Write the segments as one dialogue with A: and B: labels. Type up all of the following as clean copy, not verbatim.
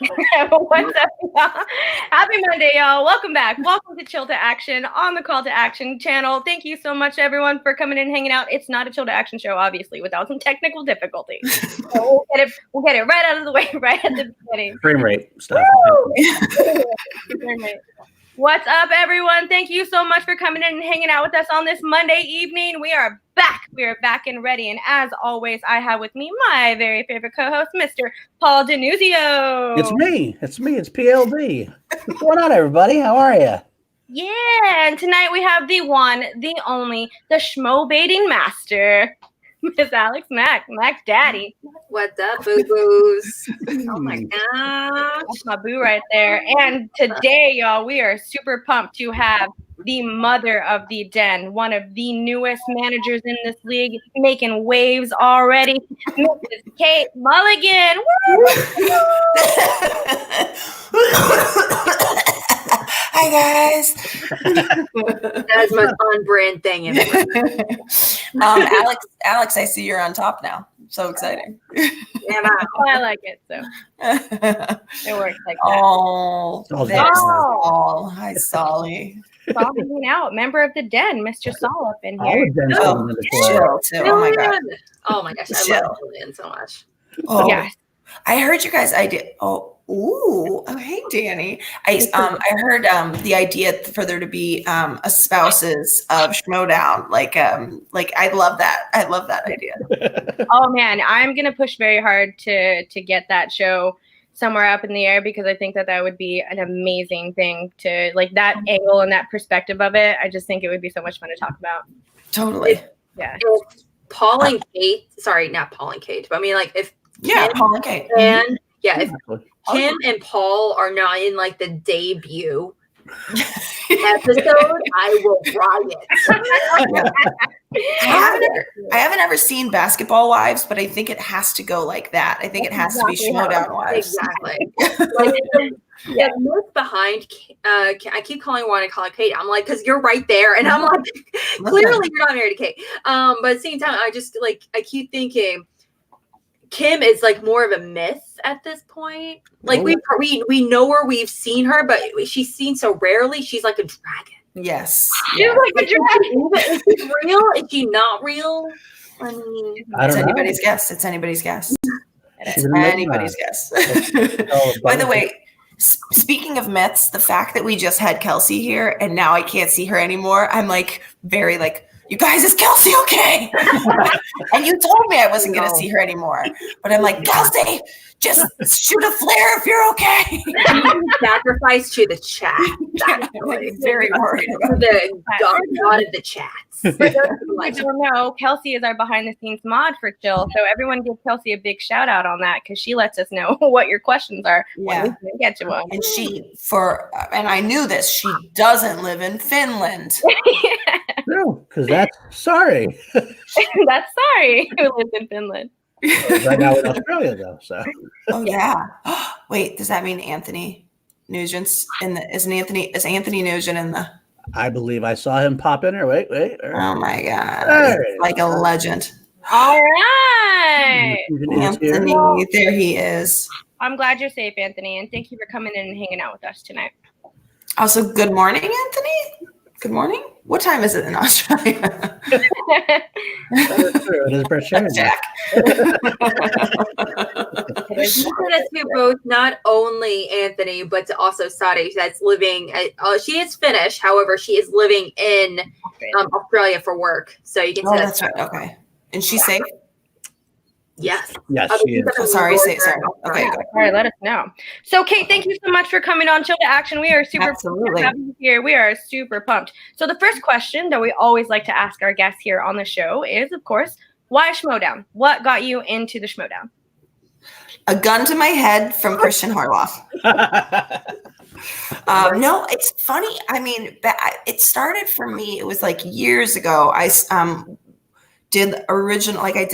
A: What's up, y'all? Happy Monday, y'all. Welcome back. Welcome to Chill to Action on the Call to Action channel. Thank you so much, everyone, for coming in and hanging out. It's not a Chill to Action show, obviously, without some technical difficulties. So we'll get it right out of the way right at the beginning.
B: Frame rate stuff.
A: Frame rate. What's up, everyone? Thank you so much for coming in and hanging out with us on this Monday evening. We are back. We are back and ready. And as always, I have with me my very favorite co-host, Mr. Paul DiNuzzo.
B: It's me. It's PLD. What's going on, everybody? How are you?
A: Yeah, and tonight we have the one, the only, the Schmo baiting master, Miss Alex Mac Daddy.
C: What's up, boo-boos? Oh my gosh.
A: That's my boo right there. And today, y'all, we are super pumped to have the mother of the den, one of the newest managers in this league, making waves already, Mrs. Kate Mulligan.
D: Hi, guys.
C: That's my on-brand thing.
D: Alex, I see you're on top now. So exciting.
A: Yeah, I like it. So it works like that.
D: Oh,
A: Oh.
D: Hi, Solly.
A: Saul hanging out, member of the den, Mr. Saul up in here.
D: Chill too. Oh my god.
C: Oh my gosh, I love Julian so much.
D: Oh,
A: yes.
D: I heard you guys. Hey, Danie. I heard the idea for there to be a spouses of Schmo Down. Like I love that. I love that idea.
A: Oh man, I'm gonna push very hard to get that show somewhere up in the air because I think that would be an amazing thing to like that angle and that perspective of it. I just think it would be so much fun to talk about.
D: Totally.
A: Yeah.
C: If Paul and Kate, sorry, not Paul and Kate, but I mean like if
D: Paul and Kate.
C: And if Kim and Paul are not in like the debut episode, I will riot.
D: I haven't ever seen Basketball Wives, but I think it has to go like that. I think it has to be Schmo Down Wives.
C: Exactly. Like, the myth behind, I keep calling Kate. I'm like, because you're right there, and I'm like, clearly you're not married to Kate. But at the same time, I just like I keep thinking Kim is like more of a myth at this point. Like we know her, we've seen her, but she's seen so rarely. She's like a dragon.
D: Yes.
A: She's like a dragon.
C: Is she real? Is she not real? I mean,
D: it's anybody's guess. It's anybody's guess. It's anybody's guess. By the way, speaking of myths, the fact that we just had Kelsey here and now I can't see her anymore, I'm like very like, you guys, is Kelsey okay? And you told me I wasn't going to see her anymore. But I'm like, Kelsey, just shoot a flare if you're okay.
C: Sacrifice to the chat.
D: I'm very worried about
C: the god of the chats.
A: For those who don't know, Kelsey is our behind-the-scenes mod for Chill. So everyone give Kelsey a big shout-out on that because she lets us know what your questions are when we can get to them.
D: And and I knew this, she doesn't live in Finland.
B: No, because that's sorry.
A: That's sorry who lives in Finland.
B: Right now in Australia, though. So.
D: Oh yeah. Wait, does that mean Anthony Nugent's in the? Is Anthony Nugent in the?
B: I believe I saw him pop in here. Wait.
D: Oh my god! Like a legend.
A: All right,
D: Anthony, there he is.
A: I'm glad you're safe, Anthony, and thank you for coming in and hanging out with us tonight.
D: Also, good morning, Anthony. Good morning. What time is it in Australia?
B: That is true. It is British.
D: Jack.
C: To both not only Anthony, but to also Sadi, that's living. She is Finnish, however, she is living in Australia for work. So you can.
D: Oh, that's right. Okay, and she's safe.
C: Yes.
B: Yes, she is.
D: Oh, sorry. Okay.
A: All right, let us know. So, Kate, thank you so much for coming on Chill to Action. We are super pumped to have you here. We are super pumped. So, the first question that we always like to ask our guests here on the show is, of course, why Schmo Down? What got you into the Schmo Down?
D: A gun to my head from Christian Harloff. No, it's funny. I mean, it started for me. It was like years ago. I did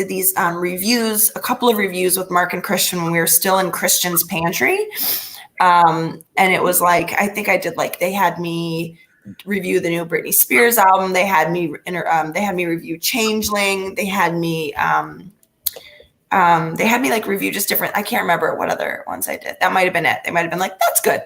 D: these reviews, a couple of reviews with Mark and Christian when we were still in Christian's Pantry. And it was like, I think I did they had me review the new Britney Spears album. They had me review Changeling. They had me they had me like review just different, I can't remember what other ones I did. That might have been it. They might have been like, that's good.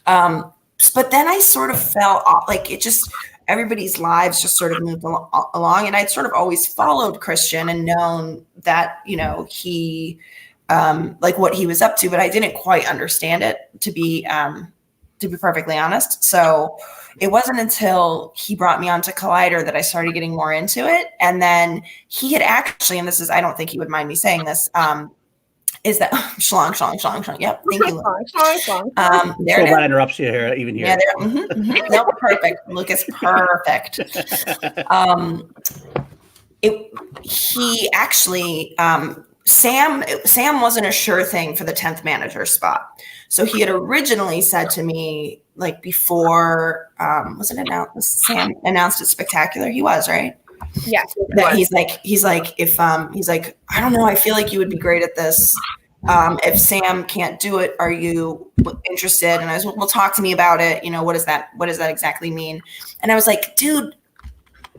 D: But then I sort of fell off, like it just, everybody's lives just sort of moved along. And I'd sort of always followed Christian and known that, you know, he, like what he was up to, but I didn't quite understand it, to be perfectly honest. So it wasn't until he brought me onto Collider that I started getting more into it. And then he had actually, and this is, I don't think he would mind me saying this, is that shlong. Yep. Thank you.
A: Shlong.
B: There it is. Interrupts you here, even here.
D: Yeah, no, perfect. Lucas, perfect. He actually, Sam wasn't a sure thing for the 10th manager spot. So he had originally said to me, like before, was it announced? Sam announced it Spectacular. He was, right?
A: Yeah.
D: That he's like, if I don't know, I feel like you would be great at this. If Sam can't do it, are you interested? And I was, well, talk to me about it. You know, what does that exactly mean? And I was like, dude,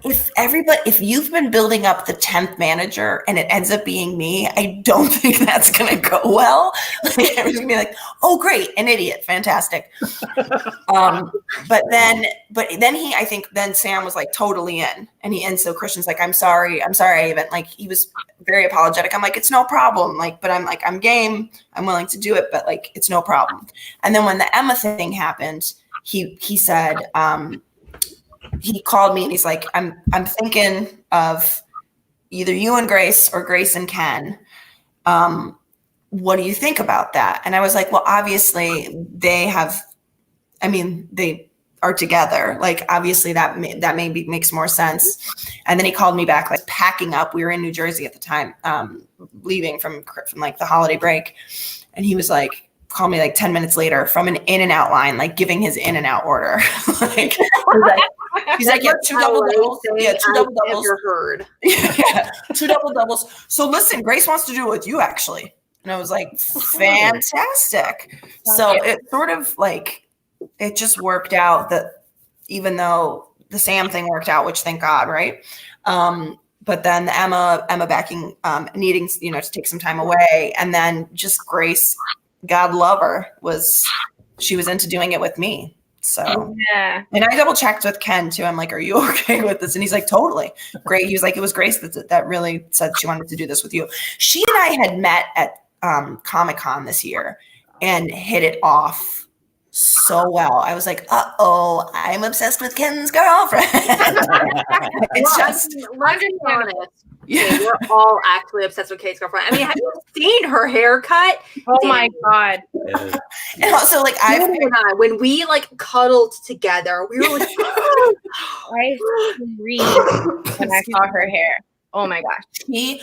D: if you've been building up the 10th manager and it ends up being me, I don't think that's going to go well. Like, everyone's going to be like, oh, great. An idiot. Fantastic. But then I think Sam was like totally in, and so Christian's like, I'm sorry. I even, like, he was very apologetic. I'm like, it's no problem. Like, but I'm like, I'm game. I'm willing to do it, but like, it's no problem. And then when the Emma thing happened, he said, he called me and he's like, I'm thinking of either you and Grace or Grace and Ken. What do you think about that? And I was like, well, obviously they are together. Like, obviously that makes more sense. And then he called me back, like packing up. We were in New Jersey at the time, leaving from like the holiday break. And he was like, call me like 10 minutes later from an In-N-Out line, like giving his In-N-Out order. Like, he's like, yeah, 2 double doubles. Yeah, 2 double doubles. Heard. Yeah, 2 double doubles. So listen, Grace wants to do it with you, actually. And I was like, fantastic. So it sort of like, it just worked out that even though the Sam thing worked out, which thank God, right? But then the Emma backing, needing, you know, to take some time away. And then just Grace, God love her, she was into doing it with me. So, yeah. And I double checked with Ken too. I'm like, are you okay with this? And he's like, totally. Great. He was like, it was Grace that really said she wanted to do this with you. She and I had met at Comic-Con this year and hit it off so well. I was like, uh-oh, I'm obsessed with Ken's girlfriend. It's just,
C: let's be honest. Yeah, we're all actually obsessed with Kate's girlfriend. I mean, have you seen her haircut?
A: Oh my God.
D: And also, like,
C: when we like cuddled together, we were like,
A: I screamed when I saw her hair. Oh my gosh.
D: She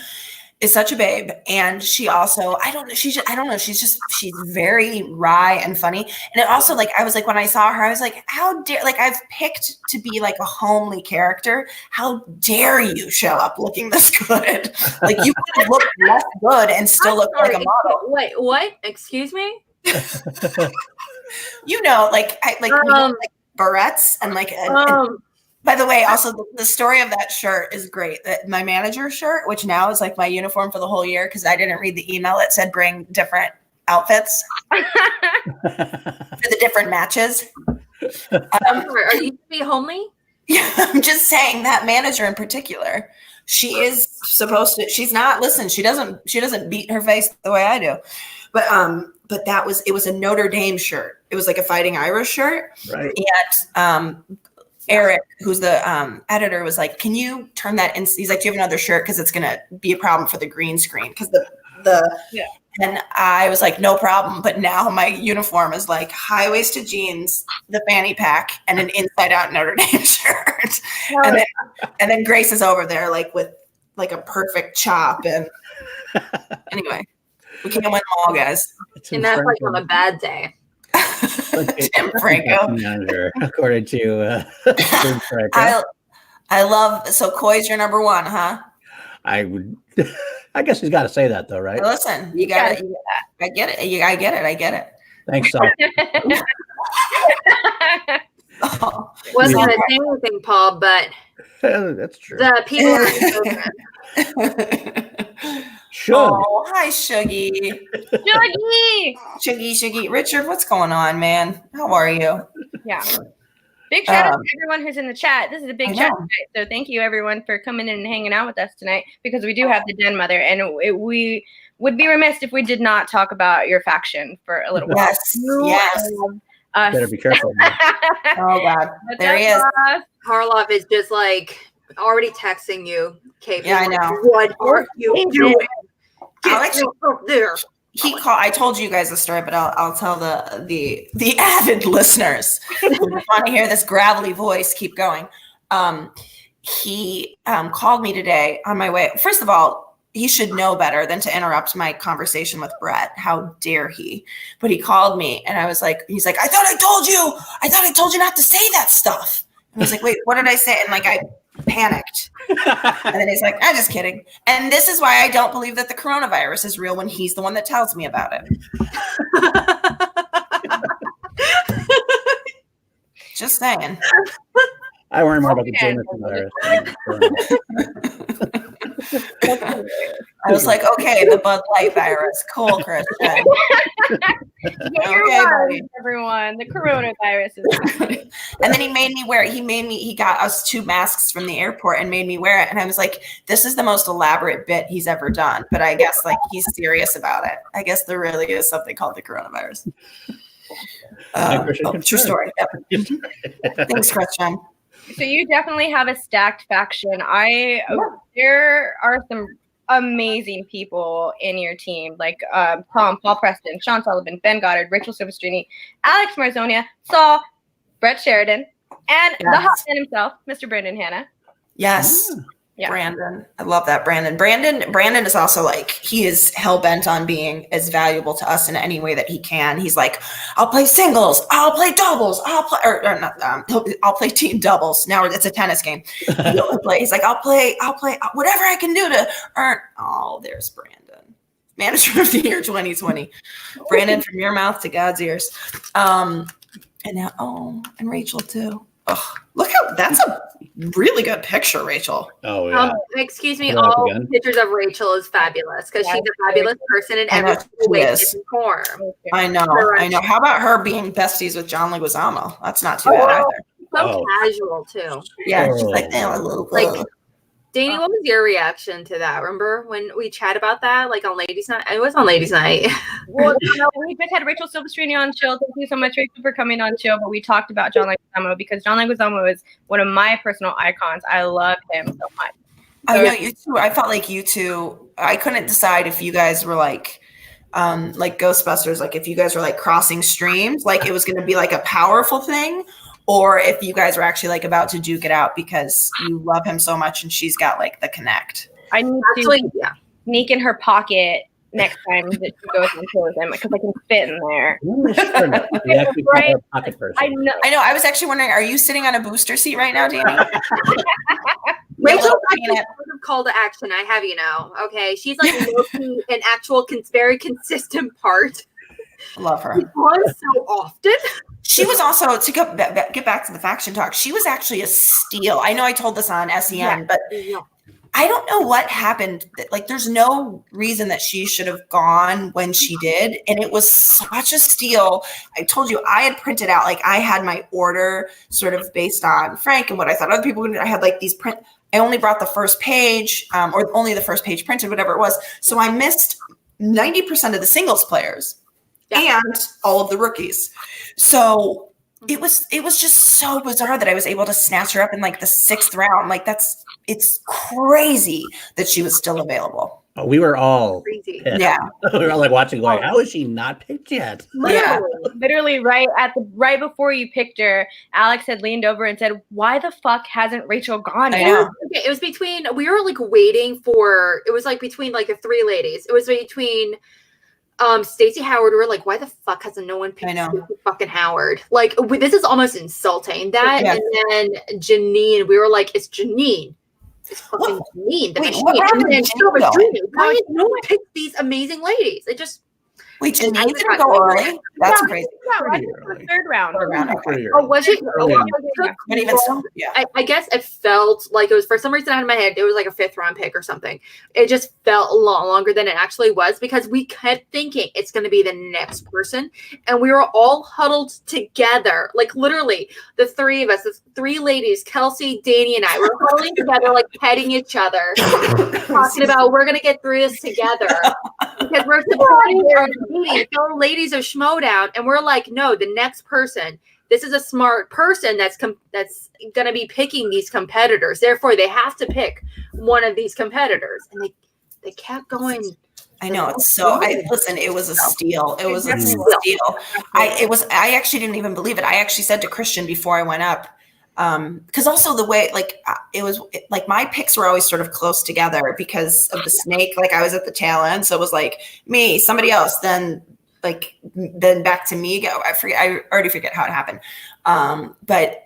D: is such a babe. And she also, I don't know, she's very wry and funny. And it also, like, I was like, when I saw her, I was like, how dare, like, I've picked to be like a homely character. How dare you show up looking this good? Like, you could look less good and still look like a model.
C: Wait, what? Excuse me?
D: You know, like, like barrettes and like, by the way, also the story of that shirt is great. That my manager's shirt, which now is like my uniform for the whole year, because I didn't read the email. It said bring different outfits for the different matches.
C: Are you to be homely?
D: Yeah, I'm just saying that manager in particular. She is supposed to. She's not. Listen, she doesn't beat her face the way I do. But it was a Notre Dame shirt. It was like a Fighting Irish shirt.
B: Right.
D: And Eric, who's the editor, was like, can you turn that in? He's like, do you have another shirt? Because it's going to be a problem for the green screen. Because
A: yeah.
D: And I was like, no problem. But now my uniform is like high-waisted jeans, the fanny pack, and an inside-out Notre Dame shirt. Oh. And then Grace is over there like with like a perfect chop. And anyway, we can't win them all, guys.
C: And that's like on a bad day.
D: Tim Franco.
B: According to Tim Franco.
D: I love, so Coy's your number one, huh?
B: I guess he's got to say that though, right?
D: Listen, you got it. I get it. I get it.
B: Thanks, so.
C: Wasn't going to say anything, Paul, but
B: that's true.
C: the people are
D: Oh, hi, Shuggy.
A: Shuggy!
D: Shuggy. Richard, what's going on, man? How are you?
A: Yeah. Big shout out to everyone who's in the chat. This is a big chat tonight. So thank you, everyone, for coming in and hanging out with us tonight, because we do have the Den Mother, and we would be remiss if we did not talk about your faction for a little while.
D: Yes.
B: Better be careful.
D: Oh, God. There he is.
C: Karloff is just like already texting you, Kate.
D: Yeah, I know.
C: What are you doing?
D: Alex,
C: up there.
D: I told you guys the story, but I'll tell the avid listeners who want to hear this gravelly voice keep going. He called me today on my way. First of all, he should know better than to interrupt my conversation with Brett. How dare he? But he called me, and he's like, I thought I told you not to say that stuff. And I was like, wait, what did I say? And like, I panicked. And then he's like, I'm just kidding. And this is why I don't believe that the coronavirus is real when he's the one that tells me about it. Just saying.
B: I worry more about the Jameson virus.
D: I was like, okay, the Bud Light virus. Cool, Christian.
A: Okay, buddy. Everyone, the coronavirus is.
D: And then he made me wear it. He got us 2 masks from the airport and made me wear it. And I was like, this is the most elaborate bit he's ever done. But I guess like he's serious about it. I guess there really is something called the coronavirus. True story. Yep. Thanks, Christian.
A: So you definitely have a stacked faction. There are some amazing people in your team, like Paul Preston, Sean Sullivan, Ben Goddard, Rachel Silvestrini, Alex Marzonia, Saul, Brett Sheridan, and the hot man himself, Mr. Brandon Hanna.
D: Yes. Yeah. Brandon. I love that. Brandon is also like, he is hell-bent on being as valuable to us in any way that he can. He's like, I'll play singles, I'll play doubles, I'll play team doubles. Now it's a tennis game. He's like, I'll play whatever I can do to earn. Oh, there's Brandon. Manager of the year 2020. Brandon, from your mouth to God's ears. And now, and Rachel too. Oh, look that's a really good picture, Rachel.
B: Oh yeah.
C: Excuse me, all pictures of Rachel is fabulous because she's a fabulous person in every way, shape, and form.
D: I know. How about her being besties with John Leguizamo? That's not too bad either.
C: So casual too.
D: Yeah, she's like, a little like.
C: Danie, what was your reaction to that? Remember when we chat about that, like on Ladies' Night? It was on Ladies' Night.
A: Well, we just had Rachel Silvestrini on Chill. Thank you so much, Rachel, for coming on Chill. But we talked about John Leguizamo because John Leguizamo is one of my personal icons. I love him so much.
D: I know you too. I felt like you two. I couldn't decide if you guys were like Ghostbusters, like if you guys were like crossing streams, like it was going to be like a powerful thing. Or if you guys were actually like about to duke it out because you love him so much and she's got like the connect.
A: I need to sneak in her pocket next time that she goes and kills him because I can fit in there.
B: Right?
A: I know.
D: I was actually wondering, are you sitting on a booster seat right now, Danie?
C: Rachel's actually sort of call to action. I have okay. She's like an actual very consistent part.
D: Love her.
C: She was so often.
D: She was also, to get back to the faction talk, she was actually a steal. I know I told this on SEN, but I don't know what happened. Like, there's no reason that she should have gone when she did. And it was such a steal. I told you, I had printed out, like, I had my order sort of based on Frank and what I thought other people would do. I had, like, these print. I only brought the first page or only the first page printed, whatever it was. So I missed 90% of the singles players. And all of the rookies. So it was just so bizarre that I was able to snatch her up in like the 6th round. Like it's crazy that she was still available.
B: Oh, we were all
C: crazy.
B: Yeah. We were all like watching like, how is she not picked yet?
A: Literally right before you picked her, Alex had leaned over and said, why the fuck hasn't Rachel gone yet?
C: Okay, it was between, we were like waiting for, it was like between like the 3 ladies. It was between Stacey Howard. We were like, why the fuck hasn't no one picked Stacey fucking Howard? Like, this is almost insulting. That and then Janine, we were like, it's Janine. It's fucking Janine. The machine. And then no one picked these amazing ladies. It just
D: Wait,
C: And
D: Janine didn't go early? That's crazy.
A: No, I think
B: early.
A: third round.
D: Third round, okay.
B: Pretty
C: Oh,
B: early.
C: was it?
B: Early.
D: But even still, yeah.
C: I guess it felt like it was, for some reason I had in my head, it was like a 5th round pick or something. It just felt a lot longer than it actually was because we kept thinking it's going to be the next person. And we were all huddled together. Like literally the 3 of us, the 3 ladies, Kelsey, Danie, and I, were huddling together, like petting each other, talking about we're going to get through this together. Because we're supporting our fellow ladies of Schmo Down. And we're like, no, the next person, this is a smart person that's going to be picking these competitors. Therefore, they have to pick one of these competitors. And they kept going.
D: I know it's so. Listen, it was a steal. It was a steal. I actually didn't even believe it. I actually said to Christian before I went up, because also the way my picks were always sort of close together because of the snake. Like I was at the tail end, so it was like me, somebody else, then back to me. I already forget how it happened. But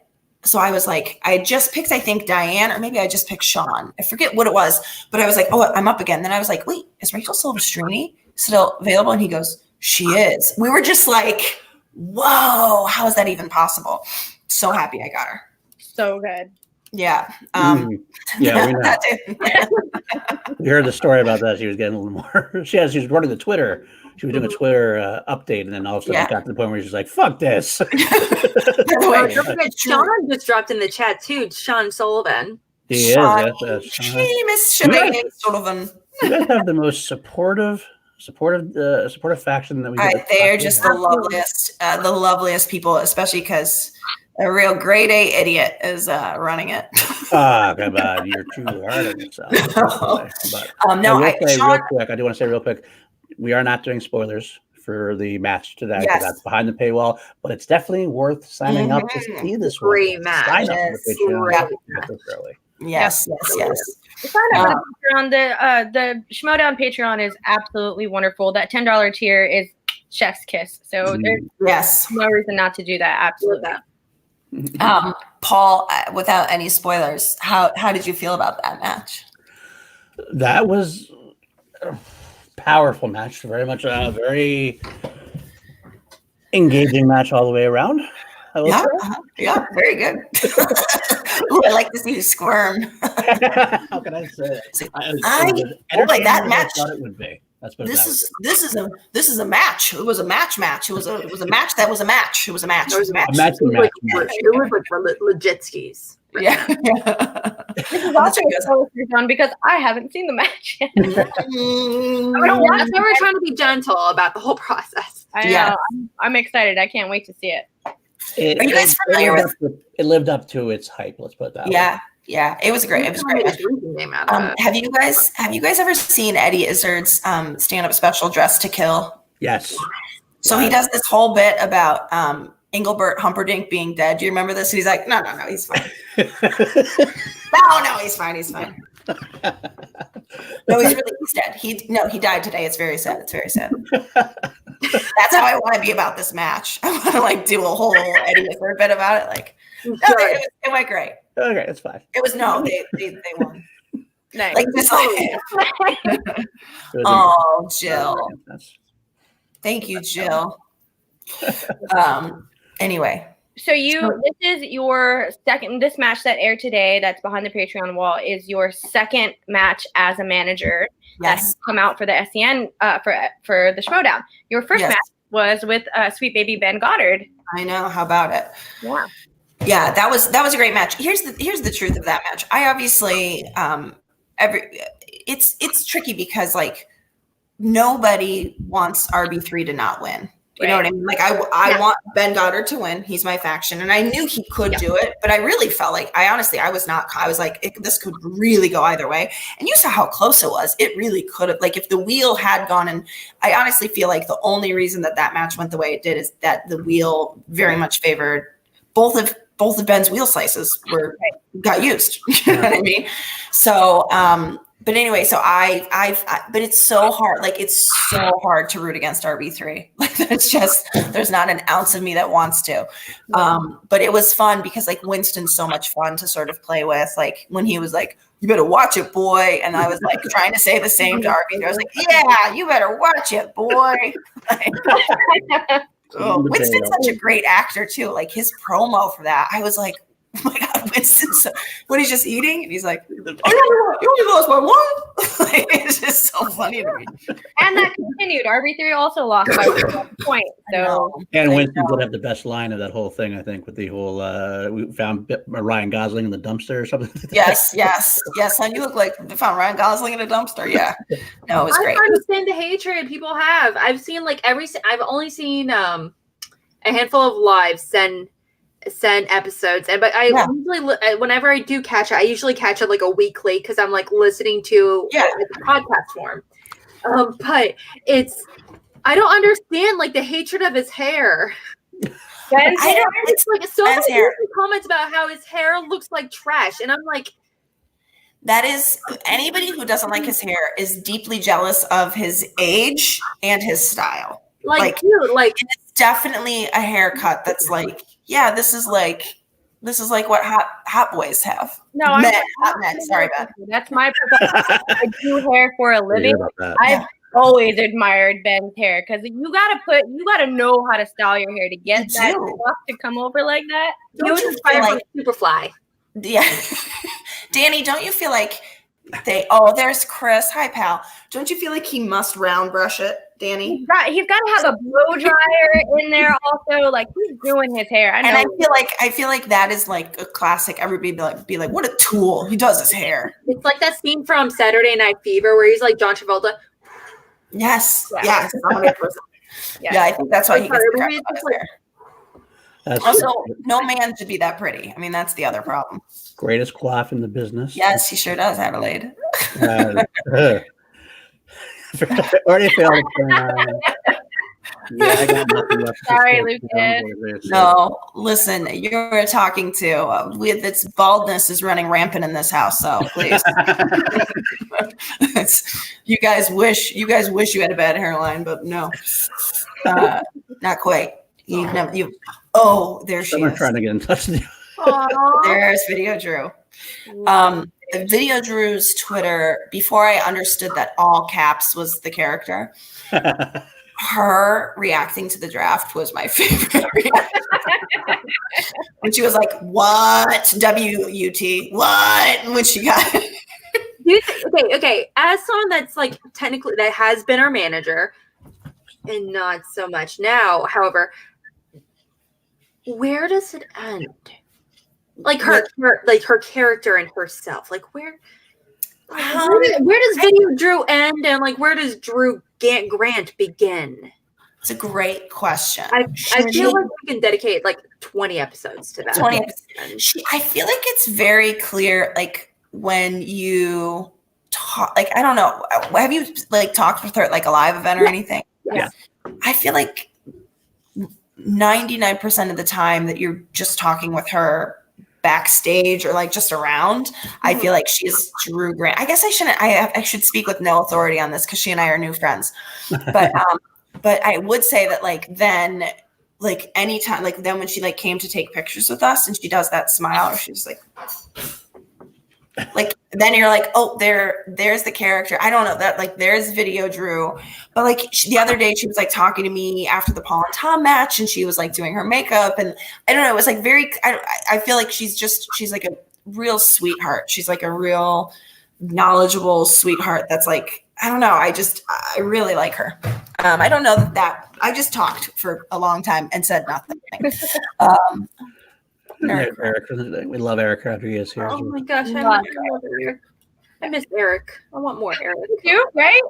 D: so I was like, I just picked, I think, Diane, or maybe I just picked Sean. I forget what it was, but I was like, oh, I'm up again. Then I was like, wait, is Rachel Silvestrini still available? And he goes, she is. We were just like, whoa, how is that even possible? So happy I got her.
A: So good.
D: Yeah.
B: Yeah, we know. We heard the story about that. She was getting a little more. She was running the Twitter. She was doing a Twitter update, and then all of a sudden it got to the point where she's like, "Fuck this."
C: Sean just dropped in the chat too. Sean Sullivan.
B: He
D: Sean,
B: is.
D: Miss Shanae Sullivan.
B: You guys have the most supportive faction that we have.
D: They're just the loveliest people, especially because a real grade A idiot is running it.
B: Oh, come on, you're too hard on yourself. But I do want to say real quick, we are not doing spoilers for the match today because that's behind the paywall, but it's definitely worth signing up to see this
C: great match.
B: Sign up for the Patreon.
D: Yes.
A: Sign up for the Patreon. The Schmo Down Patreon is absolutely wonderful. That $10 tier is chef's kiss. So there's no reason not to do that. Absolutely.
D: Paul, without any spoilers, how did you feel about that match?
B: That was a powerful match. Very much a very engaging match all the way around.
D: Yeah, very good. Ooh, I like to see you squirm.
B: How can I say it?
D: That match.
B: I thought it would be.
D: This is a match. It was a match. It was a match that was a match. It was a match. It was a match.
C: It was like legit skis.
D: Yeah.
A: This is also fun because I haven't seen the match yet.
C: That's why we're trying to be gentle about the whole process.
A: I know. I'm excited. I can't wait to see it.
D: Are you guys familiar with
B: it? Lived up to its hype. Let's put it that way.
D: Yeah, it was great. It was great. Have you guys ever seen Eddie Izzard's stand-up special, Dress to Kill?
B: Yes.
D: So he does this whole bit about Engelbert Humperdinck being dead. Do you remember this? And he's like, no, he's fine. No, he's fine. No, he's dead. He died today. It's very sad. That's how I want to be about this match. I want to do a whole Eddie Izzard bit about it. Like, it went great.
B: Okay, that's fine.
D: It was they won.
A: Nice.
D: Like this. Oh, Jill. Thank you, Jill. Anyway.
A: So this is your second. This match that aired today, that's behind the Patreon wall, is your second match as a manager. Yes. That's come out for the SEN for the Schmo Down. Your first match was with Sweet Baby Ben Goddard.
D: I know. How about it?
A: Yeah.
D: Yeah, that was a great match. Here's the truth of that match. I obviously it's tricky because like nobody wants RB3 to not win. You know what I mean? Like I want Ben Goddard to win. He's my faction, and I knew he could do it, but I really felt like I was like this could really go either way. And you saw how close it was. It really could have. Like if the wheel had gone, and I honestly feel like the only reason that match went the way it did is that the wheel very much favored both of Ben's wheel slices got used. You know what I mean? So, but anyway, so but it's so hard. Like it's so hard to root against RB3. Like there's not an ounce of me that wants to. But it was fun because like Winston's so much fun to sort of play with. Like when he was like, you better watch it, boy. And I was like trying to say the same to RB3. I was like, yeah, you better watch it, boy. Winston's such a great actor too. Like his promo for that, I was like, oh my God, Winston's what he's just eating, and he's like, "You only lost by one." Like, it's just so funny to me.
A: And that continued. RB3 also lost by 1 point. So
B: and Winston would have the best line of that whole thing, I think, with the whole we found Ryan Gosling in the dumpster or something.
D: Yes, son, you look like we found Ryan Gosling in a dumpster. Yeah, no, it was great.
C: I understand the hatred people have. I've seen like I've only seen a handful of live SEN episodes, but I usually, whenever I do catch it, I usually catch it like a week late because I'm like listening to the podcast form. But I don't understand like the hatred of his hair. It's like so many comments about how his hair looks like trash, and I'm like,
D: that is, anybody who doesn't like his hair is deeply jealous of his age and his style. Like dude, like it's definitely a haircut that's like, yeah, this is like what hot boys have.
A: No,
D: hot men. Sorry, Ben.
A: That's my profession. I do hair for a living. I've always admired Ben's hair because you gotta know how to style your hair to get that stuff to come over like that.
C: You was inspired by Superfly.
D: Yeah, Danie, don't you feel like there's Chris. Hi, pal. Don't you feel like he must round brush it, Danie?
A: He's got to have a blow dryer in there also. Like he's doing his hair. I
D: feel like that is like a classic. Everybody be like, what a tool. He does his hair.
C: It's like that scene from Saturday Night Fever where he's like John Travolta.
D: Yes. Yeah. 100%. Yeah, I think that's why he gets the crap out of his hair. Also, no man should be that pretty. I mean, that's the other problem.
B: Greatest quaff in the business.
D: Yes, he sure does, Adelaide.
B: Already failed. Yeah, I got nothing left.
A: Sorry, Lucas.
D: No, listen, you're talking to with its baldness is running rampant in this house. So please, you guys wish you had a bad hairline, but no, not quite. There she is.
B: Trying to get in touch with you.
D: There's Video Drew. Video Drew's Twitter, before I understood that all caps was the character, her reacting to the draft was my favorite reaction. When she was like, what? W-U-T, what? When she got it.
C: Okay. As someone that's like technically that has been our manager and not so much now, however, where does it end? Like her character and herself. Like where does Video Drew end, and like where does Drew Grant begin?
D: It's a great question.
C: I feel like we can dedicate like 20 episodes to that.
D: 20 episodes. I feel like it's very clear, like when you talk, like I don't know, have you like talked with her at like a live event or anything?
A: Yeah.
D: I feel like 99% of the time that you're just talking with her backstage or like just around, I feel like she's Drew Grant. I guess I should speak with no authority on this because she and I are new friends. But I would say that like then, like anytime, like then when she like came to take pictures with us and she does that smile, or she's like then you're like, oh, there's the character. I don't know that, like there's Video Drew, but like the other day she was like talking to me after the Paul and Tom match, and she was like doing her makeup, and I don't know, it was like very. I feel like she's like a real sweetheart. She's like a real knowledgeable sweetheart. That's like, I don't know. I really like her. I don't know that I just talked for a long time and said nothing.
B: Eric, we love Eric after he is here.
C: Oh my gosh, I miss Eric. I want more Eric.
A: You, right?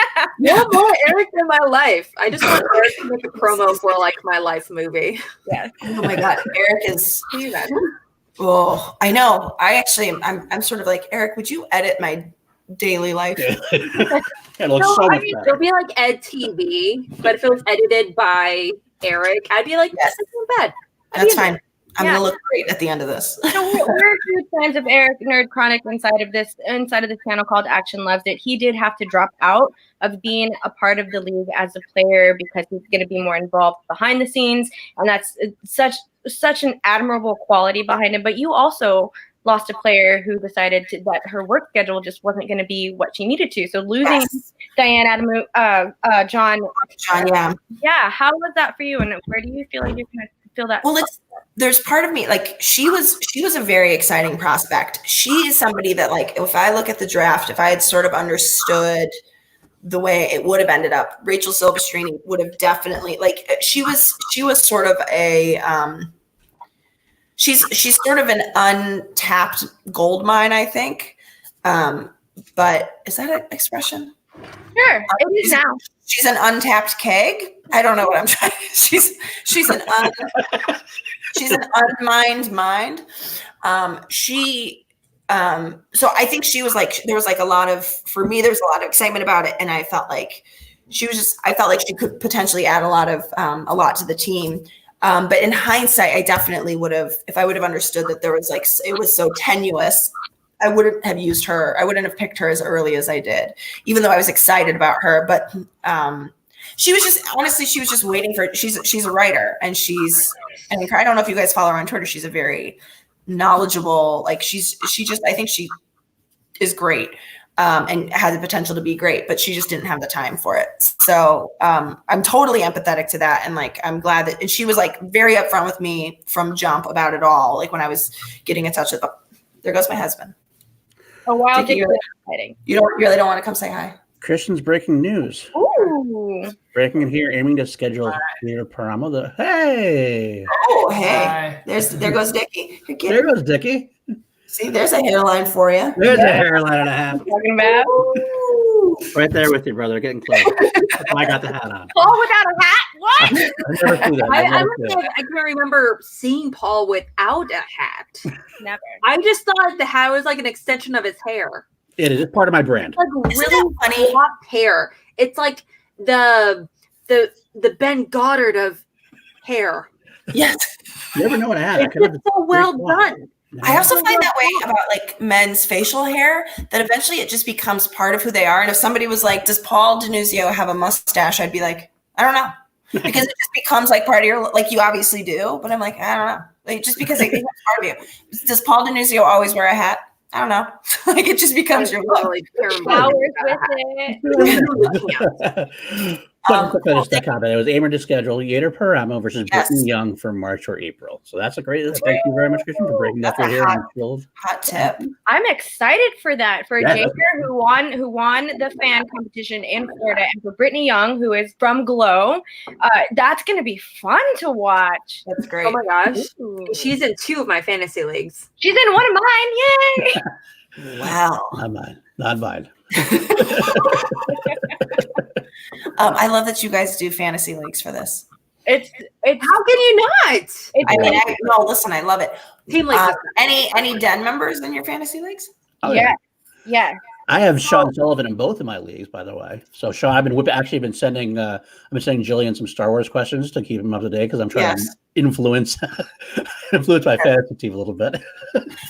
C: I want more Eric in my life. I just want Eric to make a promo for like my life movie.
A: Yeah.
D: Oh my God, Eric is. Oh, I know. I'm sort of like, Eric, would you edit my daily life?
C: It'll be like Ed TV, but if it was edited by Eric, I'd be like, yes, that's not bad.
D: That's fine. I'm gonna look great at the end of this.
A: So we're huge fans of Eric Nerd Chronic inside of this channel called Action Loves It. He did have to drop out of being a part of the league as a player because he's going to be more involved behind the scenes, and that's such an admirable quality behind him. But you also lost a player who decided that her work schedule just wasn't going to be what she needed to. So losing Diane Adamu, John, yeah. How was that for you? And where do you feel like you're going to feel that?
D: Well, there's part of me, like, she was a very exciting prospect. She is somebody that, like, if I look at the draft, if I had sort of understood the way it would have ended up, Rachel Silvestrini would have definitely, like, she was sort of a, she's sort of an untapped gold mine, I think. But is that an expression?
A: Sure, it is now.
D: She's an untapped keg. I don't know what I'm trying. She's an unmined mind. So I think she was like, there was like a lot of, for me, there was a lot of excitement about it. And I felt like she could potentially add a lot to the team. But in hindsight, I definitely would have, if I would have understood that there was like, it was so tenuous, I wouldn't have used her. I wouldn't have picked her as early as I did, even though I was excited about her. But she was just waiting for, she's a writer, and I don't know if you guys follow her on Twitter. She's a very knowledgeable, like I think she is great and has the potential to be great, but she just didn't have the time for it. So I'm totally empathetic to that. And like, I'm glad that, and she was like very upfront with me from jump about it all. Like when I was getting in touch with, there goes my husband.
A: Oh, wow.
D: You really don't want to come say hi?
B: Christian's breaking news.
A: Ooh.
B: Breaking in here, aiming to schedule Peter Paramo. Hey.
D: Oh, hey. There goes Dickie.
B: There goes Dickie.
D: See, there's a hairline for you.
B: There's a hairline and a half.
A: Talking about.
B: Right there with you, brother. Getting close. I got the hat on.
A: Paul without a hat? What?
C: I can't remember seeing Paul without a hat.
A: Never.
C: I just thought the hat was like an extension of his hair.
B: It is. It's part of my brand.
C: Like really funny hair. It's like the Ben Goddard of hair.
D: Yes.
B: You never know what I had.
C: It's so well done.
D: I also find that way about like men's facial hair, that eventually it just becomes part of who they are. And if somebody was like, does Paul DiNuzzo have a mustache? I'd be like, I don't know. Because it just becomes like part of your, like you obviously do, but I'm like, I don't know. Like, just because it becomes part of you. Does Paul DiNuzzo always wear a hat? I don't know. Like it just becomes your look.
A: Flowers with it.
B: To finish that comment, it was aimed to schedule Yater Paramo versus Brittany Young for March or April. So that's a great. Thank you very much, Christian, for breaking that here.
D: Hot tip.
A: I'm excited for that. For Yater, who won the fan competition in Florida, and for Brittany Young, who is from Glow. That's going to be fun to watch.
D: That's great.
C: Oh my gosh, she's in 2 of my fantasy leagues.
A: She's in one of mine. Yay!
D: Wow.
B: Not mine.
D: I love that you guys do fantasy leagues for this.
A: It's
C: how can you not?
D: Listen, I love it.
C: Team leagues.
D: Any Den members in your fantasy leagues?
B: Oh,
A: yeah.
B: I have Sean Sullivan in both of my leagues, by the way. So Sean, I've been sending Jillian some Star Wars questions to keep him up to date, because I'm trying to influence my fantasy team a little bit.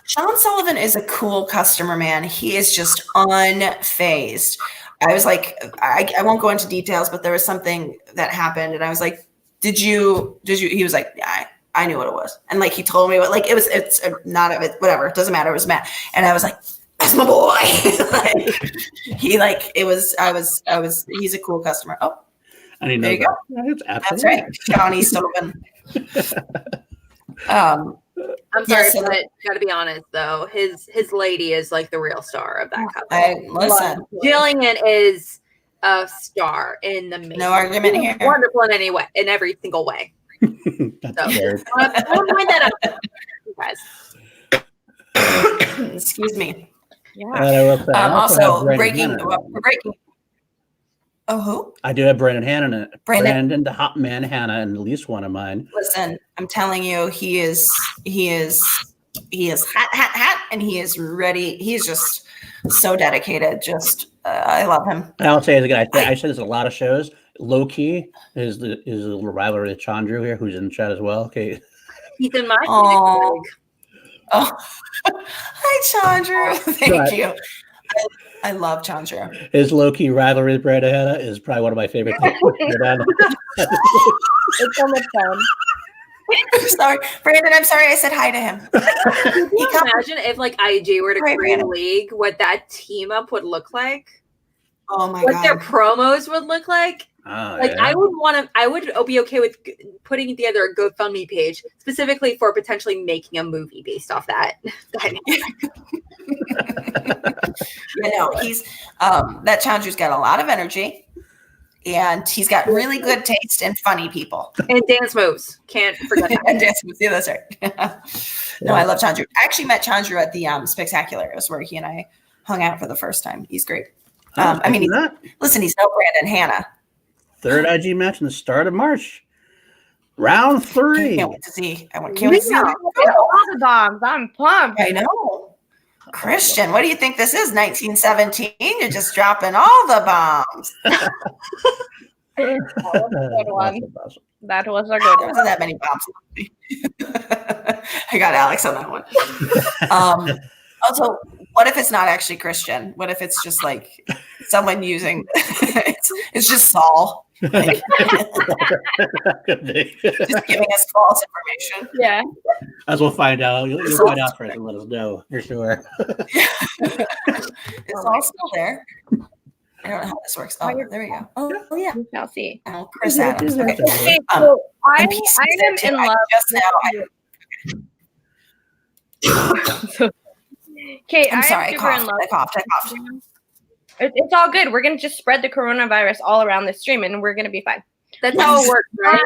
D: Sean Sullivan is a cool customer, man. He is just unfazed. I was like, I won't go into details, but there was something that happened, and I was like, did you? He was like, yeah, I knew what it was, and like he told me what, like it's not of it, whatever, it doesn't matter, it was Matt, and I was like, that's my boy. He's a cool customer. Oh,
B: I didn't know
D: there you
B: that.
D: go. That's right, Johnny Sullivan.
C: I'm sorry, but gotta be honest though, his lady is like the real star of that couple.
D: Listen,
C: Jillian is a star in the making.
D: No argument here.
C: Wonderful in every single way. So I don't mind that up, you guys.
D: Excuse me.
A: Yeah.
D: Also breaking. Oh, who?
B: I do have Brandon Hanna. Brandon the Hot Man Hanna, and at least one of mine.
D: Listen, I'm telling you, he is hat, and he is ready. He's just so dedicated. Just, I love him.
B: I'll say it again. I said this in a lot of shows. Low key is the little rivalry with Chandru here, who's in the chat as well. Okay.
C: He's in my
D: league. Oh, hi, Chandru. Thank you. I love Chandra.
B: His low-key rivalry with Brandon Hanna is probably one of my favorite things.
A: It's so much fun.
D: Sorry, Brandon. I'm sorry I said hi to him.
C: Can you imagine if like IG were to create a league, what that team up would look like?
D: Oh my
C: God.
D: What
C: their promos would look like?
B: Yeah.
C: I would be okay with putting together a GoFundMe page specifically for potentially making a movie based off that.
D: He's that Chandru's got a lot of energy. And he's got really good taste in funny people.
C: And dance moves. Can't forget that.
D: And dance moves. Yeah, that's right. No, I love Chandru. I actually met Chandru at the Spectacular. It was where he and I hung out for the first time. He's great. I mean, he's no Brandon Hannah.
B: Third IG match in the start of March. Round 3.
D: I can't wait to see. Can't wait to see
A: all the bombs. I'm pumped.
D: I know. Christian, what do you think this is? 1917? You're just dropping all the bombs.
A: That was a good one.
D: There wasn't that many bombs. I got Alex on that one. Also, what if it's not actually Christian? What if it's just like someone using it's just Saul? Like, just giving us false information.
A: Yeah.
B: As we'll find out. You'll find out first and let us know for sure.
D: It's all still there. I don't know how this works. Oh, there we go. Oh yeah.
A: I'll see.
D: Oh, Chris Adams. Okay.
A: So I am in love. Kate,
D: I'm sorry.
A: I
D: coughed.
A: It's all good. We're gonna just spread the coronavirus all around the stream, and we're gonna be fine.
C: That's how it works, right?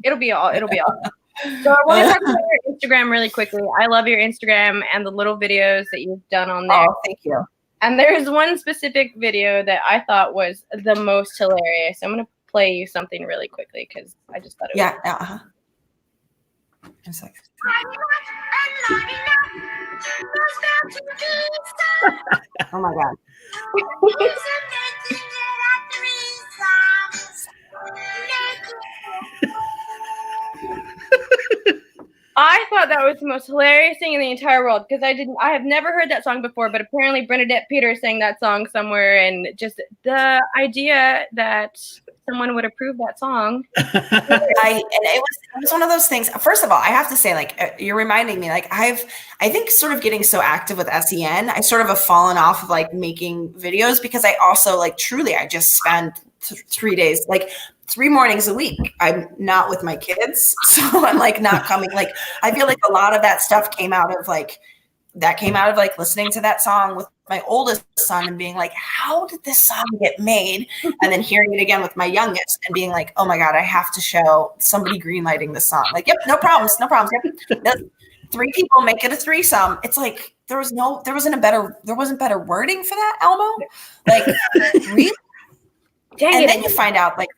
A: It'll be all. So I want to talk about your Instagram really quickly. I love your Instagram and the little videos that you've done on there.
D: Oh, thank you.
A: And there's one specific video that I thought was the most hilarious. I'm gonna play you something really quickly because I just thought it was.
D: Yeah. Just like. Oh my God.
A: I thought that was the most hilarious thing in the entire world because I have never heard that song before, but apparently Bernadette Peters sang that song somewhere, and just the idea that someone would approve that song.
D: It was one of those things. First of all, I have to say, like, you're reminding me, like, I think sort of getting so active with SEN, I sort of have fallen off of like making videos because I also like truly, I just spend 3 days, like 3 mornings a week. I'm not with my kids. So I'm like not coming. Like, I feel like a lot of that stuff came out of like listening to that song with my oldest son and being like, how did this song get made? And then hearing it again with my youngest and being like, oh my God, I have to show somebody greenlighting this song. Like, yep, no problems. Yep. 3 people make it a threesome. It's like, there wasn't better wording for that, Elmo. Like, really? And then you find out like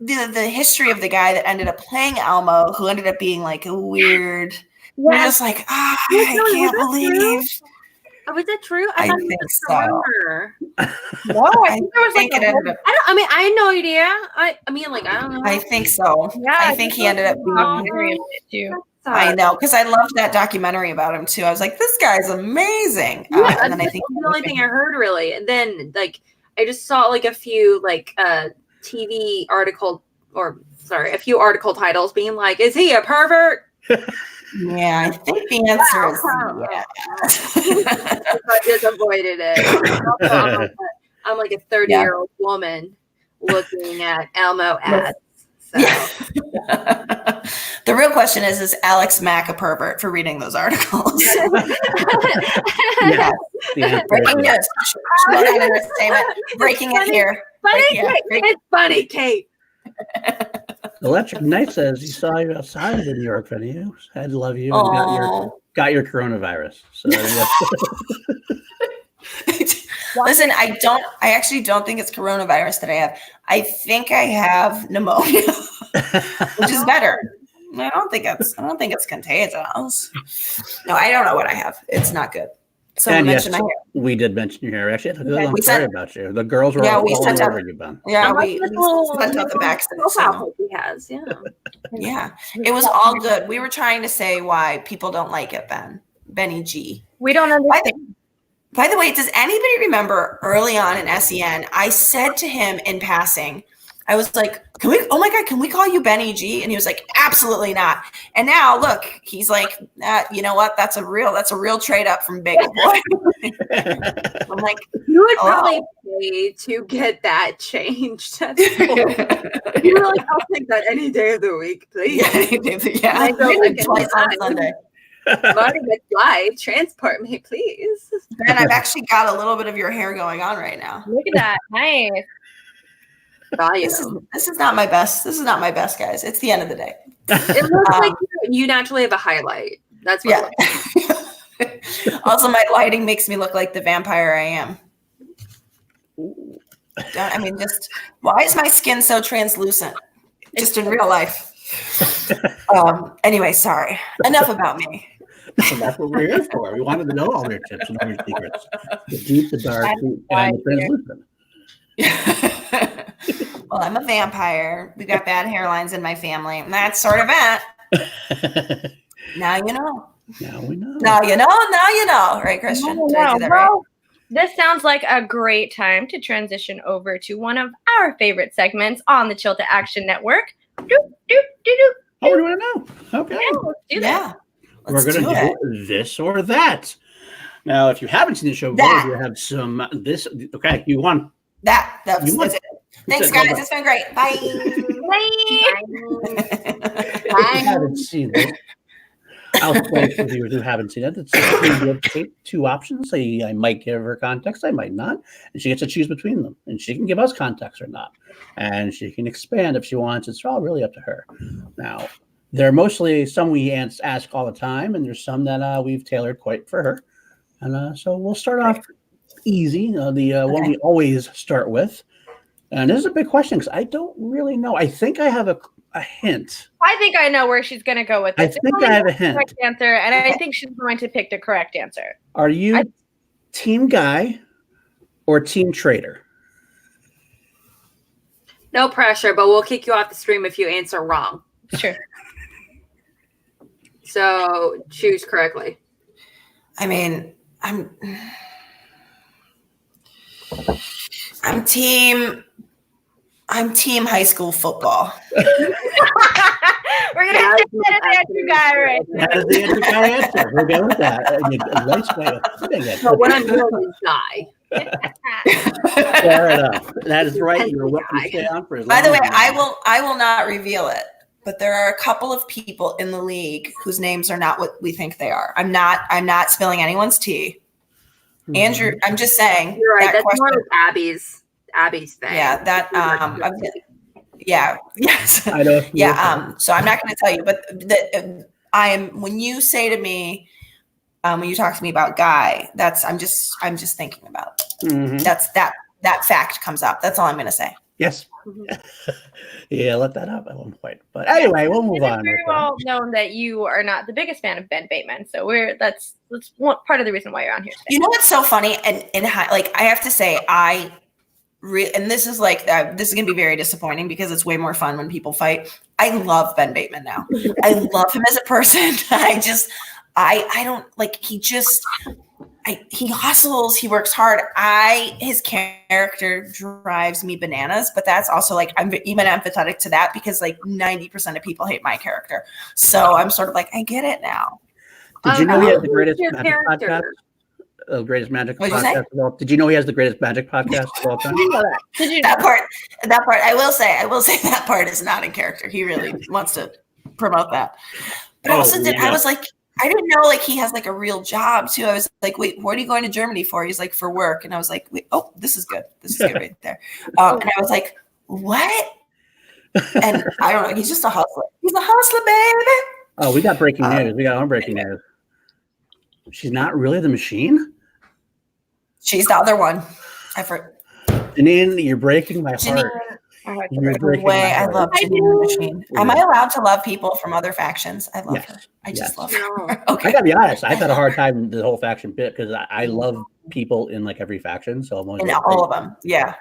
D: the history of the guy that ended up playing Elmo, who ended up being like a weird. You're just like, I can't believe.
C: Was that true?
D: I think so.
A: No, I think there was like
C: I had no idea. I don't know.
D: I think so.
A: Yeah,
D: I think he ended up being. I know, because I loved that documentary about him too. I was like, this guy's amazing.
C: Yeah, and then I think the only thing I heard really, and then like I just saw like a few like TV article a few article titles being like, is he a pervert?
D: Yeah, I think the answer is
C: yes. I just avoided it. I'm like a 30-year-old woman looking at Elmo ads. So.
D: Yeah. The real question is Alex Mack a pervert for reading those articles?
B: Yeah.
D: Breaking news. Breaking it here.
C: It's funny, Kate.
B: Electric Knight says he saw you outside of the New York venue. Had to love you and got your coronavirus. So
D: Listen, I actually don't think it's coronavirus that I have. I think I have pneumonia, which is better. I don't think it's contagious. No, I don't know what I have. It's not good. So
B: we did mention your hair. Actually, I had a long story about you. The girls were all over you, Ben.
D: Yeah, we sent out the backstage.
C: He has,
D: yeah. It was all good. We were trying to say why people don't like it, Benny G.
A: We don't understand.
D: By the way, does anybody remember early on in SEN, I said to him in passing, I was like, oh my God, can we call you Benny G? And he was like, absolutely not. And now look, he's like, you know what? That's a real trade up from Bagel Boy. I'm like,
C: you would probably pay to get that changed. That's cool. You were like, I'll take that any day of the week, please.
D: Yeah. I go like twice on Sunday.
C: Marty McFly, transport me, please.
D: Ben, I've actually got a little bit of your hair going on right now.
A: Look at that. Nice.
D: This is not my best. This is not my best, guys. It's the end of the day.
C: It looks like you naturally have a highlight. That's what
D: Also, my lighting makes me look like the vampire I am. Why is my skin so translucent? Just in real life. Anyway, sorry. Enough about me.
B: That's what we're here for. We wanted to know all your tips and all your secrets. The deep, the dark, and the translucent.
D: Well, I'm a vampire. We got bad hairlines in my family. And that's sort of it. Now you know.
B: Now we know.
D: Now you know. Right, Christian? Did I do that right?
A: This sounds like a great time to transition over to one of our favorite segments on the Chill to Action Network.
B: Oh, we're doing it now. Okay.
A: Yeah, let's do that.
B: We're going to do this or that. Now, if you haven't seen the show before, you have some this. Okay, you won.
D: That's it. Thanks, guys. It's been great. Bye.
B: If you haven't seen it, I'll explain for viewers who haven't seen it. It's two options. I might give her context, I might not. And she gets to choose between them. And she can give us context or not. And she can expand if she wants. It's all really up to her. Now, there are mostly some we ask all the time, and there's some that we've tailored quite for her. And so we'll start off easy. One we always start with. And this is a big question because I don't really know. I think I have a hint.
A: I think I know where she's going to go with this.
B: I think I have a hint.
A: Correct answer, and I think she's going to pick the correct answer.
B: Are you Team Ghai or Team Trader?
C: No pressure, but we'll kick you off the stream if you answer wrong.
A: Sure.
C: So choose correctly.
D: I mean, I'm team high school football.
A: We're gonna take that as the answer, Ghai, right?
B: That is the answer, Ghai answer. We'll go with that. Nice way of putting it.
C: But what I'm doing is Ghai.
B: Fair enough. That is right. You're welcome to stay on for as long.
D: By the way, I will not reveal it, but there are a couple of people in the league whose names are not what we think they are. I'm not spilling anyone's tea. Andrew, I'm just saying.
C: You're right. That's more like Abby's thing.
D: Yeah, that yes.
B: I know.
D: Yeah. So I'm not going to tell you, but when you say to me, when you talk to me about Ghai, I'm just thinking about it.
B: Mm-hmm.
D: That's that fact comes up. That's all I'm going to say.
B: Yes. Yeah, let that up at one point. But anyway, we'll move on.
A: It's very well known that you are not the biggest fan of Ben Bateman, so that's one part of the reason why you're on here today.
D: You know what's so funny, and like I have to say, and this is going to be very disappointing because it's way more fun when people fight. I love Ben Bateman now. I love him as a person. I don't like. He hustles. He works hard. His character drives me bananas, but that's also like, I'm even empathetic to that because like 90% of people hate my character. So I'm sort of like, I get it now.
B: Did you know he has the greatest magic podcast? The greatest magic podcast of all. Did you know he has the greatest magic podcast of all time?
A: Did you
D: that part, I will say that part is not in character. He really wants to promote that. But I was like, I didn't know like he has like a real job too. I was like, wait, what are you going to Germany for? He's like, for work. And I was like, wait, oh, this is good. This is good right there. And I was like, what? And I don't know. He's just a hustler. He's a hustler, baby.
B: Oh, we got breaking news. We got our own breaking news. She's not really the machine?
D: She's the other one.
B: Janine, you're breaking my heart.
D: I love Janine the Machine. Am I allowed to love people from other factions? I love her. I just love her. Okay.
B: I gotta be honest. I've had a hard time the whole faction bit because I love people in like every faction. So I'm only
D: in all of them. Yeah.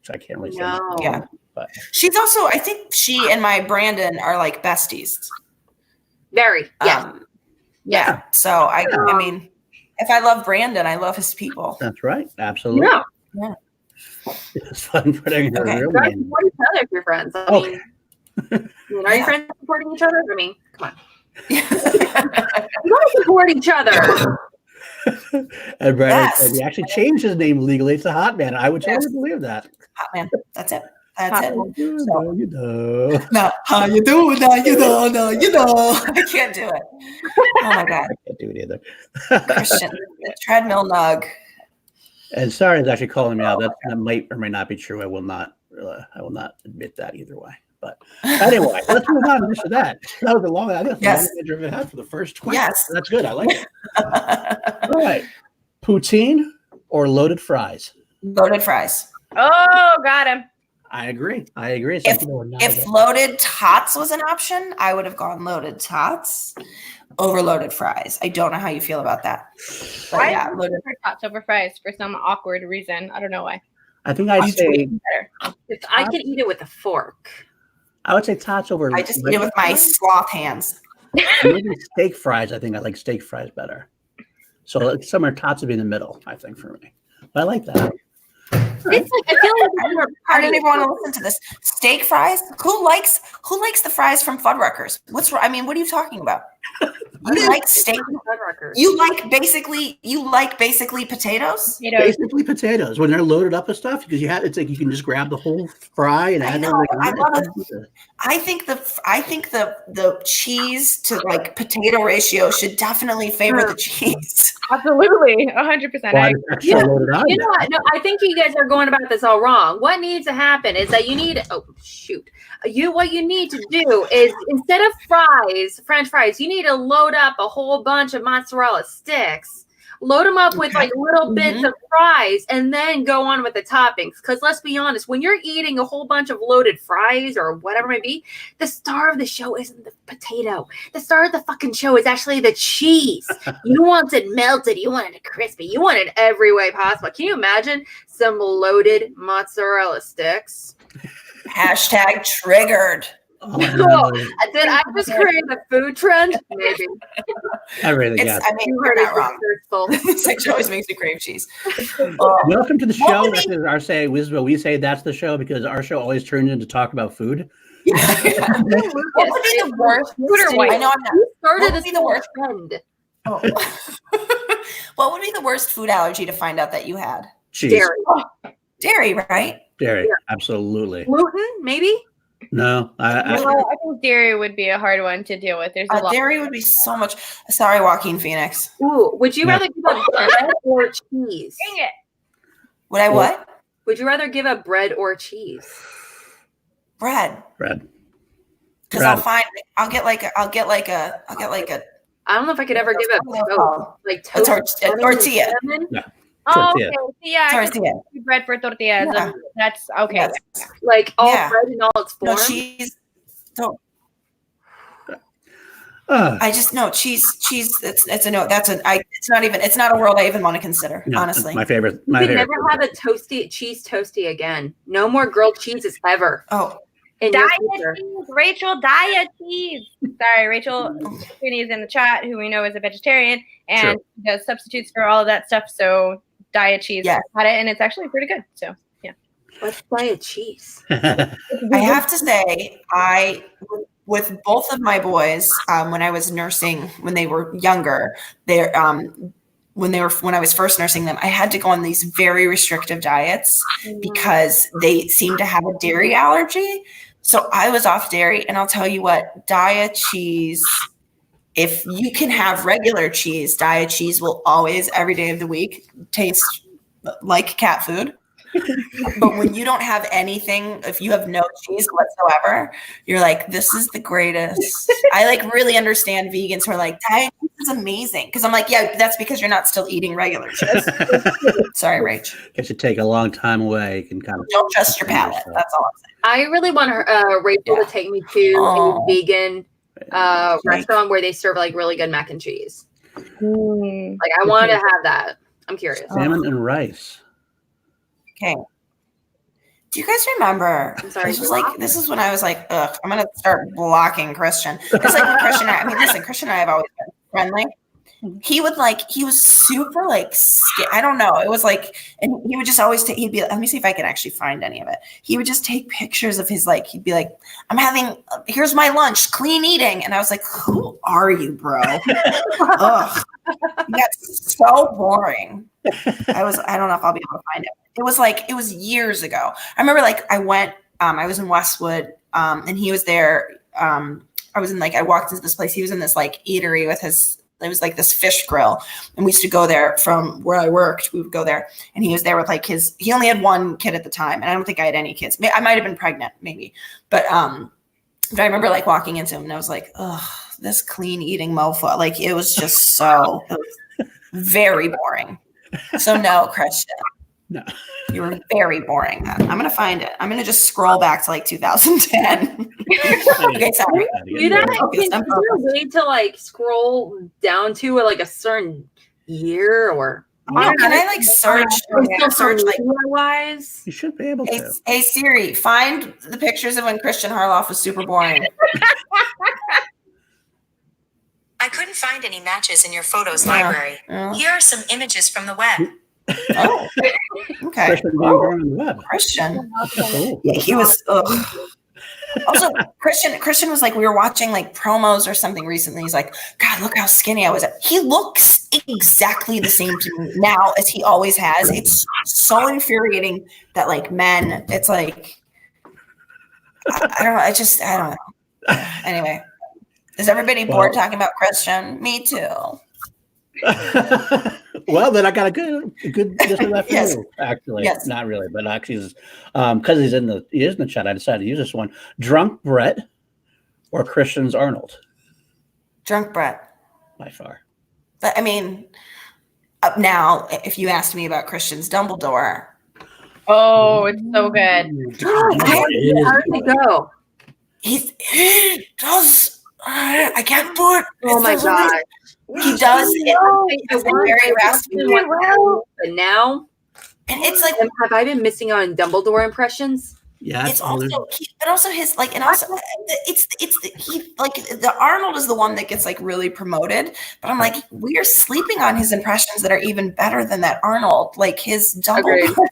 B: So I can't really say.
D: Yeah. But she's also, I think she and my Brandon are like besties.
C: Very. Yeah.
D: Yeah. So I mean, if I love Brandon, I love his people.
B: That's right. Absolutely.
C: Yeah.
B: It's fun putting her real
C: Guys
B: name.
C: support each other if you're friends. I mean, are you friends supporting each other? I mean, come on. You gotta support each other.
B: And Brandon said he actually changed his name legally to Hot Man. I would totally believe that.
D: Hot Man. That's it. That's it.
B: You know.
D: No, how you doing? No, you know. I can't do it. Oh my god.
B: I can't do it either.
D: Christian, the treadmill nug.
B: And Sarah is actually calling me out. That might or may not be true. I will not admit that either way. But anyway, let's move on to this or that. That was a long. I guess
D: yes.
B: I've ever had for the first 20.
D: Yes,
B: that's good. I like it. All right, poutine or loaded fries?
D: Loaded fries.
A: Oh, got him.
B: I agree.
D: If loaded tots was an option, I would have gone loaded tots over loaded fries. I don't know how you feel about that. But
A: I
D: yeah, loaded
A: tots over fries for some awkward reason. I don't know why.
B: I think I'd say
C: I can eat it with a fork.
B: I would say tots over.
D: I just eat it with my sloth hands.
B: Maybe steak fries. I think I like steak fries better. So somewhere tots would be in the middle, I think, for me. But I like that.
C: It's like I feel like
D: I don't even want to listen to this. Steak fries? Who likes the fries from Fuddruckers? What are you talking about? You like steak? You like basically potatoes?
B: Basically potatoes when they're loaded up with stuff because it's like you can just grab the whole fry and add it.
D: I love it. I think the cheese to like potato ratio should definitely favor the cheese.
A: Absolutely, 100%.
C: You know what? No, I think you guys are going about this all wrong. What needs to happen is that you need. Oh shoot! What you need to do is instead of French fries, you need to load up a whole bunch of mozzarella sticks. Load them up with like little bits of fries and then go on with the toppings. Because let's be honest, when you're eating a whole bunch of loaded fries or whatever it may be, the star of the show isn't the potato. The star of the fucking show is actually the cheese. You want it melted. You want it crispy. You want it every way possible. Can you imagine some loaded mozzarella sticks?
D: Hashtag triggered.
C: Oh, did I just create a food trend? Maybe.
B: Everything. Yes.
D: I mean, you're not wrong. Sex always makes me crave cheese.
B: Welcome to the show. This is our say. This is what we say. That's the show because our show always turns into talk about food.
D: What would be the worst food or white? I know I'm not.
C: Who started this the worst trend?
D: Oh. What would be the worst food allergy to find out that you had?
B: Cheese.
C: Dairy.
D: Dairy, right?
B: Dairy. Absolutely.
C: Gluten, maybe.
B: No,
A: I think dairy would be a hard one to deal with. There's a lot.
D: Dairy would be so much. Sorry, Joaquin Phoenix.
C: Ooh, would you rather give up bread or cheese?
A: Dang it.
D: Would I what?
C: Would you rather give up bread or cheese?
D: Bread. Because I'll get like a.
C: I don't know if I could ever give up like toast,
D: tortilla.
B: Yeah.
A: Oh, okay. Yeah,
D: tortilla.
A: Bread for tortillas.
D: Yeah.
A: That's okay.
D: Yes.
C: Like all bread in all its form.
D: No cheese. Don't. I just no cheese. It's a no. It's not a world I even want to consider. No, honestly,
B: my favorite.
C: You can never have a cheese toasty again. No more grilled cheeses ever.
D: Oh.
A: Diet cheese, Rachel. Diet cheese. Sorry, Rachel. Is in the chat, who we know is a vegetarian and does substitutes for all of that stuff. So diet cheese, had it, and it's actually pretty good. So yeah.
C: What's diet cheese?
D: I have to say, with both of my boys, when I was nursing, when they were younger, when I was first nursing them, I had to go on these very restrictive diets because they seemed to have a dairy allergy. So I was off dairy, and I'll tell you what, diet cheese, if you can have regular cheese, diet cheese will always, every day of the week, taste like cat food. But when you don't have anything, if you have no cheese whatsoever, you're like, this is the greatest. I like really understand vegans who are like, diet cheese is amazing. Because I'm like, yeah, that's because you're not still eating regular cheese. Sorry, Rach.
B: It should take a long time away. You can kind of
D: don't trust your palate. That's all I'm saying.
C: I really want Rachel to take me to a vegan restaurant where they serve like really good mac and cheese. Like I want to have that. I'm curious.
B: Salmon and rice.
D: Okay. Do you guys remember?
C: I'm sorry.
D: This is when I was like, ugh, I'm gonna start blocking Christian. It's like Christian and I mean, listen, Christian and I have always been friendly. he was super like, I don't know. It was like, and he would just always he'd be, let me see if I can actually find any of it. He would just take pictures of his, like, he'd be like, here's my lunch, clean eating. And I was like, who are you, bro? Ugh. That's so boring. I don't know if I'll be able to find it. It was years ago. I remember like I was in Westwood, and he was there. I walked into this place. He was in this like eatery with it was like this fish grill. And we used to go there from where I worked. We would go there, and he was there with like he only had one kid at the time. And I don't think I had any kids. I might've been pregnant maybe, but I remember like walking into him and I was like, oh, this clean eating mofo. Like it was just so very boring. So no, Christian.
B: No.
D: You were very boring. I'm going to find it. I'm going to just scroll back to like 2010. Okay, sorry.
C: Do that? Is there a way to like scroll down to like a certain year or?
D: Oh, can I like search?
C: Search like wise?
B: You should be able to.
D: Hey Siri, find the pictures of when Christian Harloff was super boring.
E: I couldn't find any matches in your photos library. Here are some images from the web.
D: Oh, okay.
B: Christian on the web.
D: Christian.
B: Cool.
D: Yeah, he was. Also, Christian was like, we were watching like promos or something recently. He's like, God, look how skinny I was. He looks exactly the same to me now as he always has. It's so infuriating that like men, it's like, I don't know. I don't know. Anyway, is everybody bored talking about Christian? Me too.
B: Well, then I got a good list of that for you, actually.
D: Yes.
B: Not really, but actually, because he is in the chat, I decided to use this one. Drunk Brett or Christian's Arnold?
D: Drunk Brett.
B: By far.
D: But I mean, up now, if you asked me about Christian's Dumbledore.
A: Oh, it's so good.
C: How did it go?
D: He does. I can't do it.
C: Oh my God.
D: He does. It's very raspy.
C: But now,
D: and it's like,
C: have I been missing out on Dumbledore impressions?
B: Yeah,
D: it's also, but also his like, and also it's like the Arnold is the one that gets like really promoted. But I'm like, we are sleeping on his impressions that are even better than that Arnold, like his Dumbledore,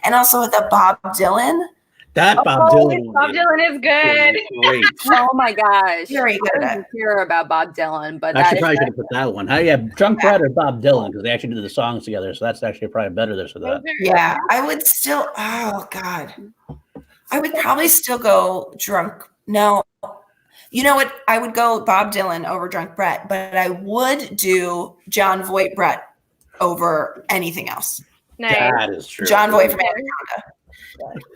D: and also with the Bob Dylan.
B: That Bob Dylan.
A: Bob Dylan is good.
B: Great.
C: Oh my gosh.
D: Very good.
C: I don't care about Bob Dylan, but
B: actually probably could have put that one. Yeah, Drunk Brett or Bob Dylan, because they actually did the songs together. So that's actually probably better there for that.
D: Yeah, I would still. Oh God, I would probably still go Drunk. No, you know what? I would go Bob Dylan over Drunk Brett, but I would do John Voight Brett over anything else.
A: Nice.
B: That is true.
D: John Voight from Anaconda.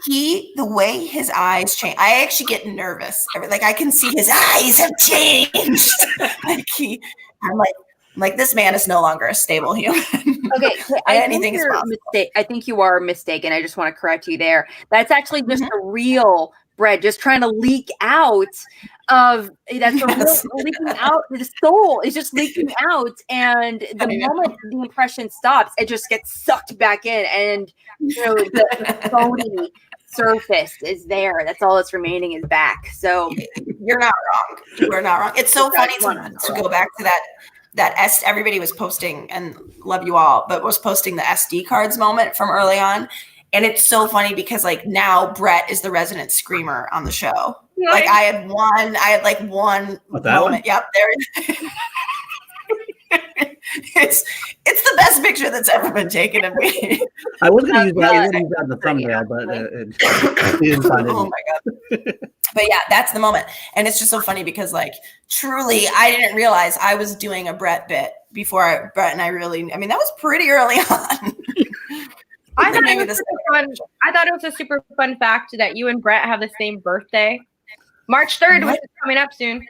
D: The way his eyes change, I actually get nervous. Like I can see his eyes have changed. I'm like this man is no longer a stable human.
C: Okay, I think you are mistaken. I just want to correct you there. That's actually just a real Brett, just trying to leak out of that's leaking out. The soul is just leaking out, and the moment the impression stops, it just gets sucked back in, and the bony surface is there. That's all that's remaining is back. So
D: you're not wrong. We're not wrong. It's so funny to go back to that everybody was posting, and love you all, but was posting the SD cards moment from early on. And it's so funny because like now Brett is the resident screamer on the show. Yeah. Like I had one moment. Yep, there it is. It's the best picture that's ever been taken of me.
B: I was going to use that in the thumbnail, but oh my
D: God. But yeah, that's the moment. And it's just so funny because like truly I didn't realize I was doing a Brett bit before Brett and I really, I mean, that was pretty early on.
A: I thought it was a super fun fact that you and Brett have the same birthday. March 3rd, which is coming up soon.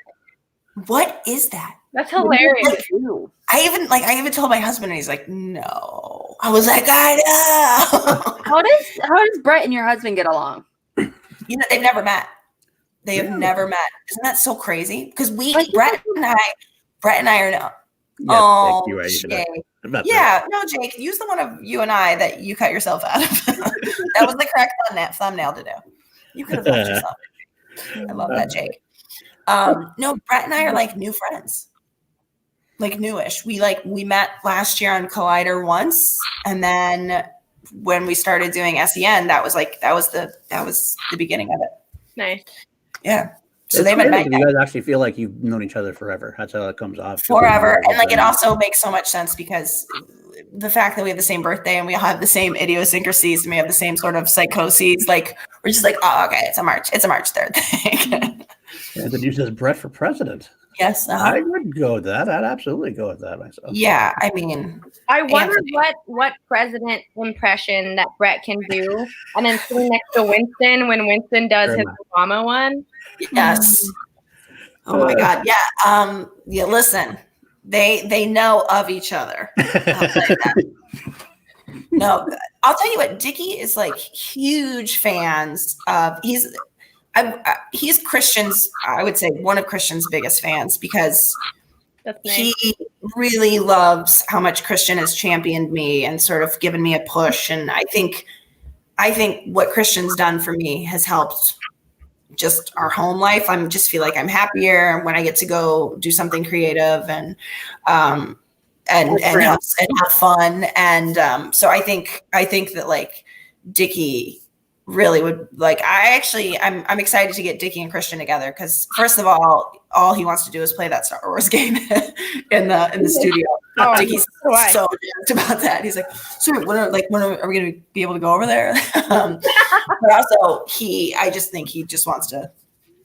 D: What is that?
A: That's hilarious.
D: I even told my husband, and he's like, no. I was like, I know.
C: How does Brett and your husband get along?
D: They've never met. They have never met. Isn't that so crazy? Because Brett and I are no.
B: Oh,
D: Jake. Yeah, no, Jake, use the one of you and I that you cut yourself out of. That was the correct thumbnail to do. You could have left yourself. I love that, Jake. No, Brett and I are like new friends. like newish. We met last year on Collider once, and then when we started doing SEN, that was the beginning of it.
A: Nice.
D: Yeah. So they haven't met yet.
B: You guys actually feel like you've known each other forever. That's how it comes off.
D: Forever. And like it also makes so much sense because the fact that we have the same birthday and we all have the same idiosyncrasies and we have the same sort of psychoses, like we're just like, oh, okay, it's a March 3rd thing.
B: And then you says Brett for president.
D: Yes.
B: I would go with that. I'd absolutely go with that myself.
D: Yeah. I mean,
A: I wonder what president impression that Brett can do. And then sitting next to Winston when Winston does his Obama one.
D: Yes. Oh my God. Yeah. Yeah. Listen, they know of each other. No, I'll tell you what. Dickie is like huge fans of. He's Christian's. I would say one of Christian's biggest fans because he really loves how much Christian has championed me and sort of given me a push. And I think what Christian's done for me has helped just our home life. I just feel like I'm happier when I get to go do something creative and have fun. And so I think that like Dickie really would like. I'm excited to get Dickie and Christian together because first of all he wants to do is play that Star Wars game in the studio. Dickie's so jazzed about that. He's like, so when are we going to be able to go over there? But also I just think he just wants to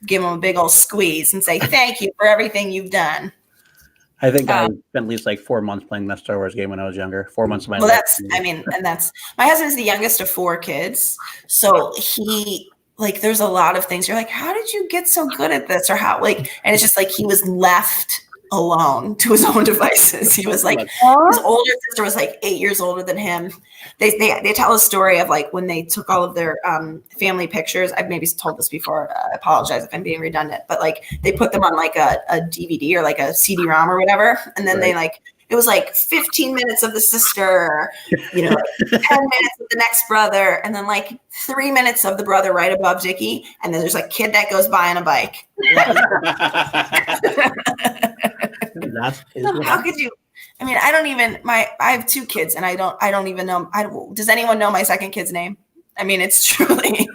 D: give him a big old squeeze and say thank you for everything you've done.
B: I think I spent at least like 4 months playing that Star Wars game when I was younger. 4 months of my life.
D: That's my husband's the youngest of 4 kids. So he there's a lot of things you're like, how did you get so good at this? Or how and it's just like he was left alone to his own devices. He was like, his older sister was like 8 years older than him. They tell a story of like when they took all of their family pictures. I've maybe told this before. I apologize if I'm being redundant, but like they put them on like a DVD or like a CD-ROM or whatever. And then they it was like 15 minutes of the sister, 10 minutes of the next brother, and then like 3 minutes of the brother right above Dickie. And then there's a kid that goes by on a bike. How could you? I mean, I have 2 kids and I don't even know. Does anyone know my second kid's name? I mean, it's truly,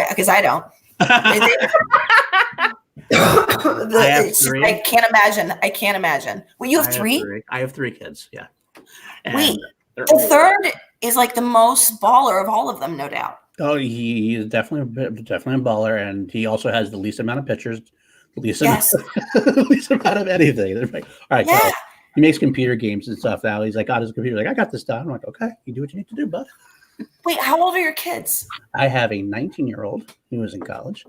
D: because I don't. I can't imagine. Well, you have 3?
B: I have 3 kids. Yeah. And
D: wait, the third is like the most baller of all of them, no doubt.
B: Oh, he is definitely a baller, and he also has the least amount of pictures, the least amount of anything. They're like, all right, so he makes computer games and stuff now. He's like on his computer, like, I got this done. I'm like, okay, you do what you need to do, bud.
D: Wait, how old are your kids?
B: I have a 19-year-old who is in college.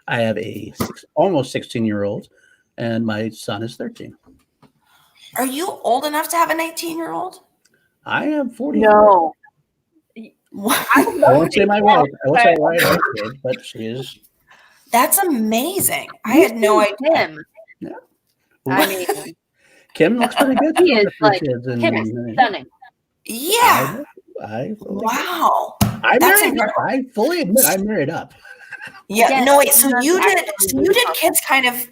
B: I have a almost 16-year-old, and my son is 13.
D: Are you old enough to have a 19-year-old?
B: I am 40.
C: No.
B: I won't say my wife. I won't say why I did, but she is.
D: That's amazing. I had no idea.
B: Yeah.
C: I mean,
B: Kim looks pretty good.
C: He is like Kim is stunning.
D: Yeah. Wow.
B: I fully admit I'm married up.
D: Yeah. Yes. No, wait. So you did kids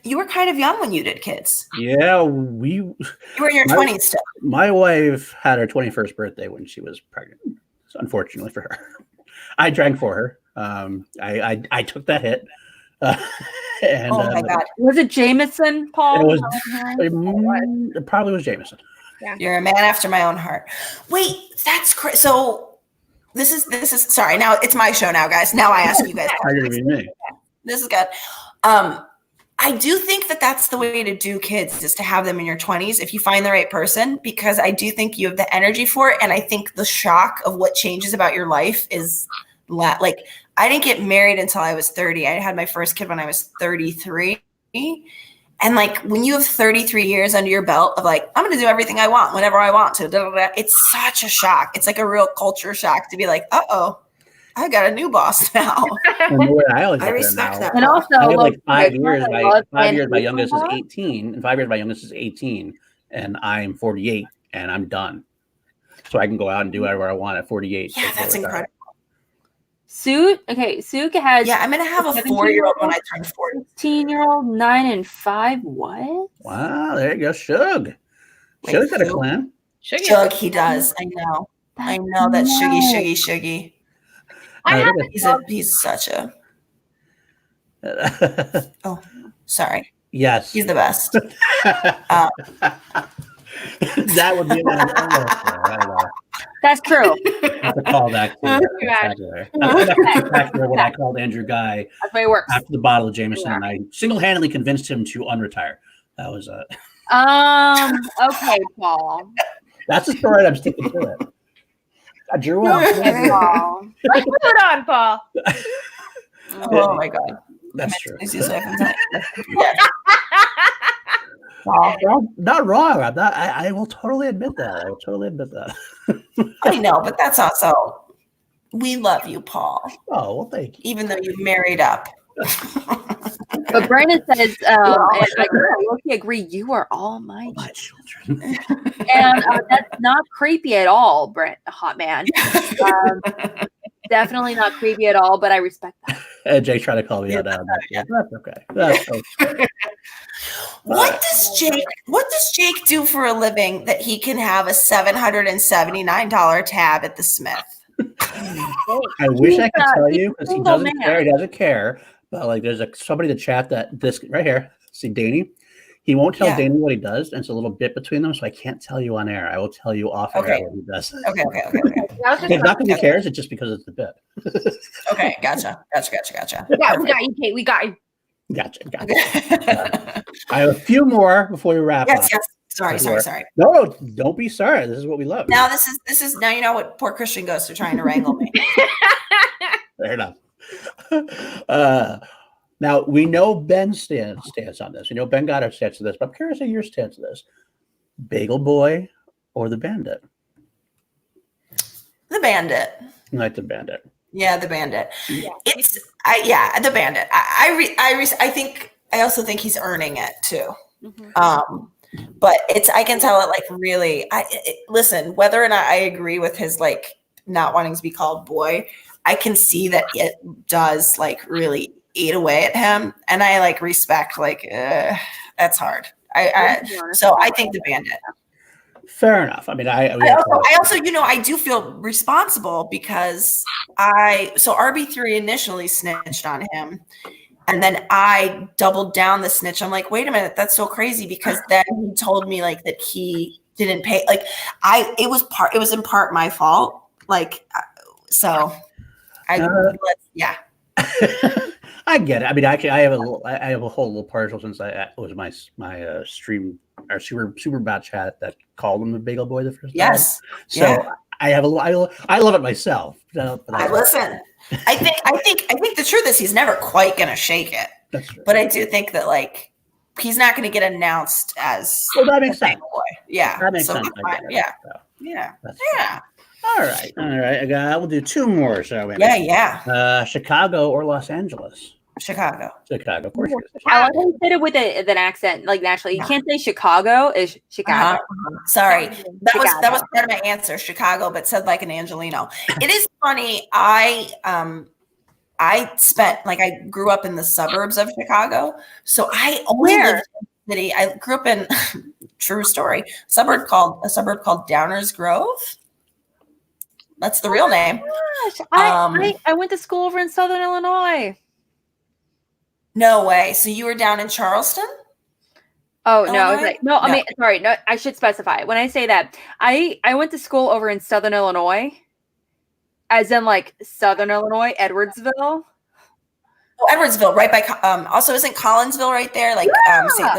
D: you were kind of young when you did kids.
B: Yeah. You
D: were in your 20s still.
B: My wife had her 21st birthday when she was pregnant. So unfortunately for her, I drank for her. I took that hit. And,
D: oh my God.
C: Was it Jameson, Paul?
B: It probably was Jameson.
D: Yeah. You're a man after my own heart. Wait, that's crazy. So this is sorry. Now it's my show now, guys. Now I ask you guys. This is good. I do think that that's the way to do kids, is to have them in your 20s if you find the right person, because I do think you have the energy for it. And I think the shock of what changes about your life is like, I didn't get married until I was 30. I had my first kid when I was 33. And like, when you have 33 years under your belt of like, I'm going to do everything I want, whenever I want to, it's such a shock. It's like a real culture shock to be like, uh-oh, I got a new boss now. I respect that.
C: And also,
B: I have like 5 years. 5 years, my youngest is 18. In 5 years, my youngest is 18. And I'm 48 and I'm done. So I can go out and do whatever I want at 48.
D: Yeah, that's incredible.
C: Suit has.
D: Yeah, I'm going to have a 4-year-old when I turn 40.
C: 16-year-old, 9 and 5. What?
B: Wow, there you go, Shug. Shug's got a clan.
D: Shug, he does. I know. I know that Shuggy. He's such a. Oh, sorry.
B: Yes.
D: He's the best.
B: That would be an
A: That's true.
B: That's a callback. When I called Andrew Ghai after the bottle of Jameson, and I single-handedly convinced him to unretire. That was
A: okay, Paul.
B: That's the story. I'm sticking to it. I drew on.
A: Let's put it on, Paul.
D: Oh my God.
B: That's true. Not wrong. I'm not. I will totally admit that.
D: I know, but that's also. We love you, Paul.
B: Oh well, thank you.
D: Even though you married up.
A: But Brandon says, I agree. You are all my children, and that's not creepy at all, hot man. Definitely not creepy at all, but I respect that.
B: And Jake tried to call me out. That's okay. That's okay.
D: What does Jake do for a living that he can have a $779 tab at the Smith?
B: I wish I could tell you because he doesn't care. He doesn't care. But like, there's somebody in the chat that this right here. See Danie. He won't tell Danie what he does, and it's a little bit between them, so I can't tell you on air. I will tell you off air what he does.
D: Okay.
B: It's not because he cares. It's just because it's the bit.
D: Okay, gotcha.
A: We got you, Kate. We got you.
B: Gotcha. I have a few more before we wrap up.
D: Yes. Sorry.
B: No, don't be sorry. This is what we love.
D: Now this is now you know what poor Christian goes through trying to wrangle me.
B: Fair enough. Now we know Ben's stance on this. We know Ben got our stance to this, but I'm curious of your stance to this. Bagel Boy or the Bandit?
D: The Bandit.
B: I like the Bandit.
D: Yeah, the Bandit. Yeah. The Bandit. I also think he's earning it too. Mm-hmm. But I can tell it like really. Listen, whether or not I agree with his like not wanting to be called boy, I can see that it does like really eat away at him, and I like respect like that's hard. So I think the Bandit.
B: Fair enough. I mean, I
D: also, I do feel responsible because RB3 initially snitched on him, and then I doubled down the snitch. I'm like, wait a minute, that's so crazy because then he told me like that he didn't pay. Like it was in part my fault. Like, so yeah.
B: I get it. I mean, actually, I have a whole little partial since it was my stream, our super bad chat that called him the Bagel Boy the first time.
D: Yes.
B: So I love it myself.
D: Listen. I think the truth is he's never quite gonna shake it.
B: That's true.
D: But I do think that like he's not gonna get announced as.
B: Well, that makes sense.
D: Boy. Yeah.
B: That makes sense.
D: Yeah.
B: All right. We'll do two more, shall we?
D: Yeah.
B: Chicago or Los Angeles?
D: Chicago,
B: of course.
A: I like how you said it with an accent, like naturally. You can't say Chicago is Chicago.
D: Sorry, that was part of my answer, Chicago, but said like an Angelino. It is funny. I grew up in the suburbs of Chicago, so I only lived in the city. I grew up in true story a suburb called Downers Grove. That's the real name.
A: Gosh, I went to school over in Southern Illinois.
D: No way. So you were down in Charleston?
A: Oh, Illinois? No. I mean, sorry. No, I should specify. When I say that, I went to school over in Southern Illinois, as in like Southern Illinois, Edwardsville.
D: Oh, Edwardsville, right by. Also, isn't Collinsville right there? Like,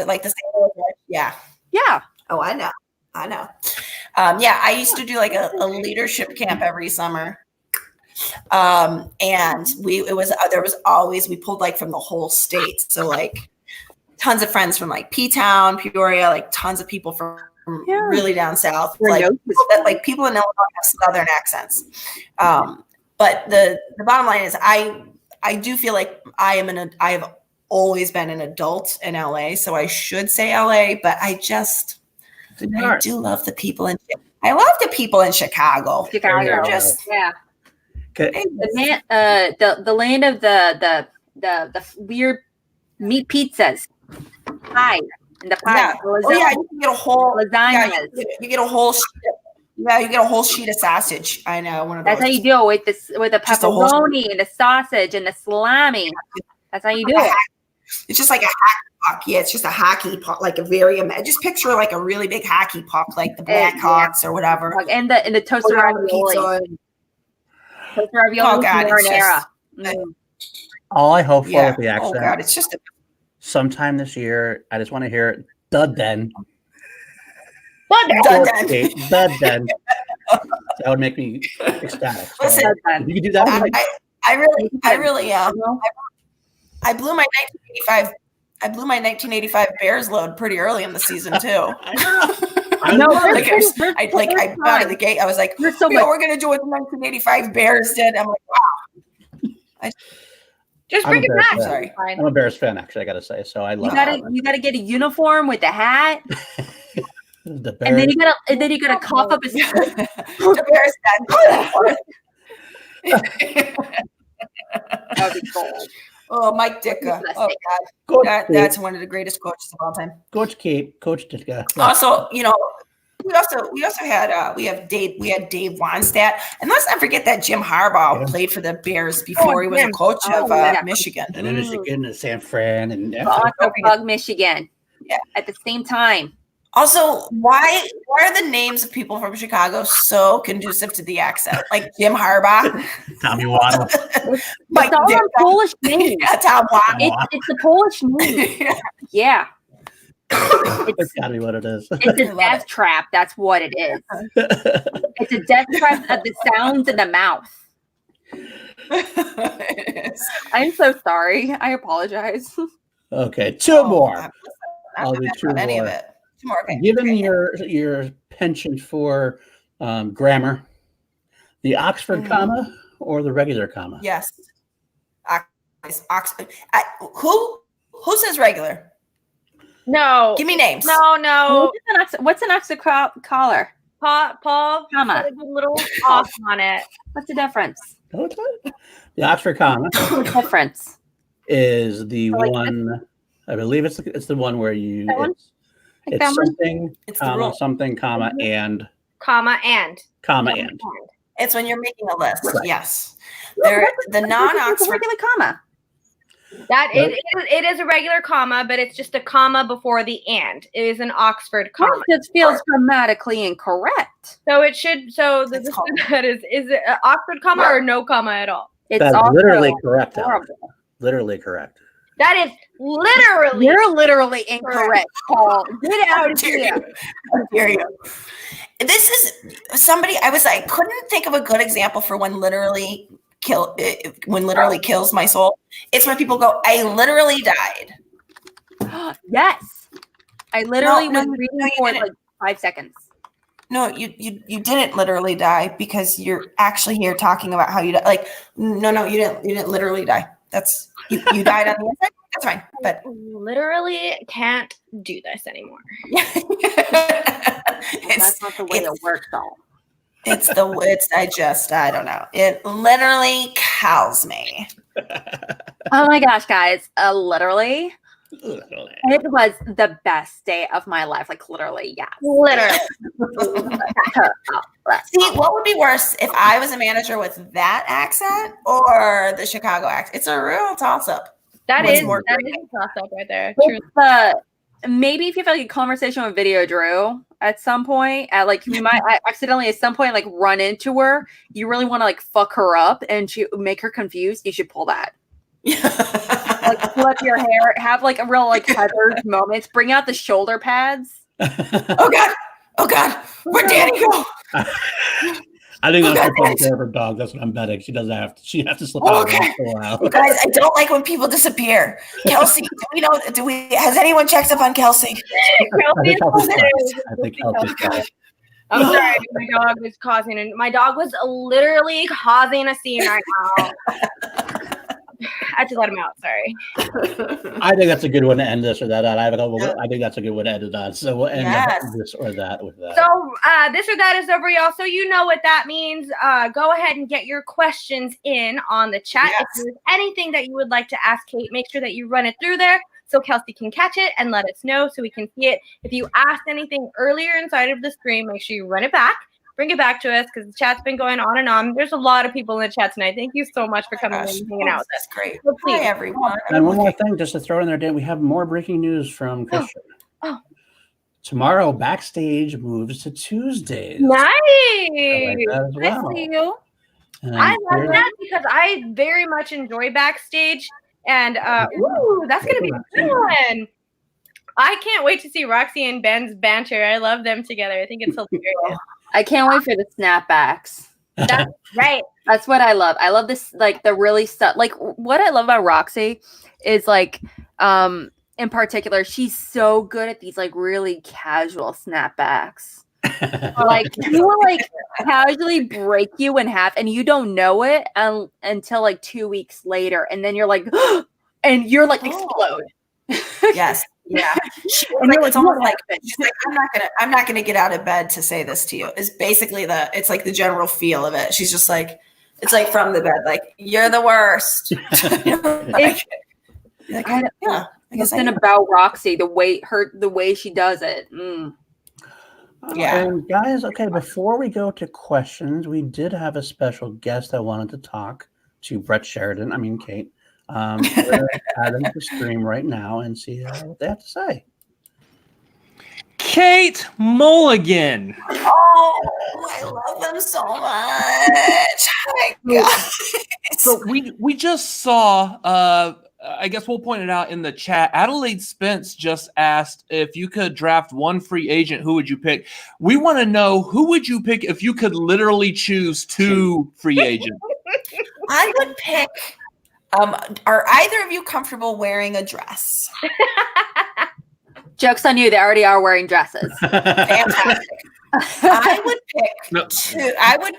D: like the same. Yeah.
A: Yeah.
D: Oh, I know. I used to do like a leadership camp every summer. And we pulled like from the whole state. So like tons of friends from like P-Town, Peoria, like tons of people from really down south. Like people in Illinois have Southern accents. But the bottom line is I do feel like I have always been an adult in LA. So I should say LA, but I do love the people in Chicago.
A: Chicago.
D: Just
B: okay.
A: The land of the weird meat pizzas. Hi.
C: In the pie.
D: Yeah. You can get a whole
C: lasagna.
D: You get a whole you get a whole sheet of sausage. I know. One of those.
C: That's how you do it with the pepperoni and the sausage and the salami. That's how you do it.
D: It's just like a hockey puck. Yeah, it's just a hockey puck, like a very. Just picture like a really big hockey puck, like the Blackhawks or whatever.
C: And the toasted ravioli. Toasted ravioli marinara.
B: All I hope for with the accent.
D: Oh God, it's just
B: sometime this year. I just want to hear it. Dudden. Dudden. That would make me ecstatic.
D: Listen,
B: you could do that.
D: I really am. I blew my 1985 Bears load pretty early in the season too. I know. I out of the gate. I was like, we're gonna do what the 1985 Bears did. I'm like, wow.
A: Just bring it back.
D: Sorry,
B: I'm a Bears fan. Actually, I gotta say. So I love.
C: You gotta get a uniform with the hat.
B: The
C: and then you gotta cough up his.
D: The Bears fan.
C: That would be gold.
D: Oh, Mike Ditka. Oh God, that's one of the greatest coaches of all time.
B: Coach Ditka.
D: Also, we also had we had Dave Wannstedt, and let's not forget that Jim Harbaugh played for the Bears before he was a coach of Michigan.
B: And then Michigan and San Fran and
C: Michigan.
D: Yeah,
C: at the same time.
D: Also, why are the names of people from Chicago so conducive to the accent? Like Jim Harbaugh,
B: Tommy Waddle,
C: Mike Ditka. Polish name.
D: Tom Waddle.
C: It's a Polish name. Yeah.
B: It's gotta be what it is.
C: It's a death trap. That's what it is. It's a death trap of the sounds in the mouth. I'm so sorry. I apologize.
B: Okay, two more. I'll do two more.
D: Any of it. Okay.
B: Given your penchant for grammar, the Oxford comma or the regular comma?
D: Yes. Oxford. Who says regular?
A: No.
D: Give me names.
A: No.
C: What's an Oxford collar?
A: Paul,
C: comma.
A: put a little off on it.
C: What's the difference?
B: No, it's not. The Oxford comma.
C: What's the difference?
B: Is the one? I believe it's the one where you. It's something, comma, something, comma, and.
D: It's when you're making a list. Right. Yes. The non-Oxford
C: regular comma.
A: It is a regular comma, but it's just a comma before the and. It is an Oxford comma.
C: This feels grammatically incorrect.
A: So it should. So is it an Oxford comma or no comma at all?
B: That's literally correct. Literally correct.
A: That is literally.
C: You're literally incorrect, Paul. Get out of here.
D: How dare you? This is somebody. I couldn't think of a good example for when literally kills my soul. It's when people go, "I literally died."
C: Yes, I literally was reading for like 5 seconds.
D: No, you didn't literally die because you're actually here talking about how you died. Like, no, you didn't literally die. That's you died on the inside. That's fine, but
A: literally can't do this anymore.
C: That's not the way it works, though.
D: I don't know. It literally cows me.
C: Oh my gosh, guys! Literally. It was the best day of my life. Like literally, yeah.
A: Literally.
D: See, what would be worse if I was a manager with that accent or the Chicago accent? It's a real toss-up.
A: That is a toss-up right there. True.
C: Maybe if you have like a conversation with Video Drew at some point, you might accidentally at some point like run into her. You really want to like fuck her up and make her confused. You should pull that. Like pull up your hair, have like a real like Heather's moments. Bring out the shoulder pads.
D: Oh God, where'd Danie go?
B: I think that's the care of her dog. That's what I'm betting. She doesn't have to. She has to slip out for a while.
D: Guys, I don't like when people disappear. Kelsey, has anyone checked up on Kelsey?
B: I think Kelsey's fine.
A: I'm sorry, my dog was literally causing a scene right now. I had to let him out. Sorry.
B: I think that's a good one to end this or that on. I think that's a good one to end it on. So we'll end this or that with that.
A: So this or that is over, y'all. So you know what that means. Go ahead and get your questions in on the chat. Yes. If there's anything that you would like to ask Kate, make sure that you run it through there so Kelsey can catch it and let us know so we can see it. If you asked anything earlier inside of the stream, make sure you run it back. Bring it back to us because the chat's been going on and on. There's a lot of people in the chat tonight. Thank you so much for coming and hanging out with us.
D: That's great.
A: So
D: Hi, everyone.
B: And one more thing, just to throw in there, Dan, we have more breaking news from Christian. Tomorrow, Backstage moves to Tuesdays.
A: Nice.
B: I like that as well.
A: I see you. I love that because I very much enjoy Backstage. And that's going to be a good one. I can't wait to see Roxy and Ben's banter. I love them together. I think it's hilarious.
C: I can't wait for the snapbacks.
A: That's right.
C: That's what I love. I love this, like the really stuff. Like what I love about Roxy is like, in particular, she's so good at these like really casual snapbacks. Like she will like casually break you in half, and you don't know it until like 2 weeks later, and then you're like, and you're like explode.
D: Yes. Yeah. And it's almost like she's like, I'm not gonna get out of bed to say this to you. It's basically it's like the general feel of it. She's just like, it's like from the bed, like you're the worst.
C: Something about Roxy, the way she does it.
D: Yeah.
B: And guys, okay, before we go to questions, we did have a special guest that wanted to talk to Brett Sheridan. I mean, Kate. We're adding to the stream right now and see what they have to say.
F: Kate Mulligan.
D: Oh, I love them so much. Oh my God.
F: So we just saw, I guess we'll point it out in the chat. Adelaide Spence just asked if you could draft one free agent, who would you pick? We want to know, who would you pick if you could literally choose two free agents?
D: I would pick. Are either of you comfortable wearing a dress?
C: Joke's on you. They already are wearing dresses.
D: Fantastic. I would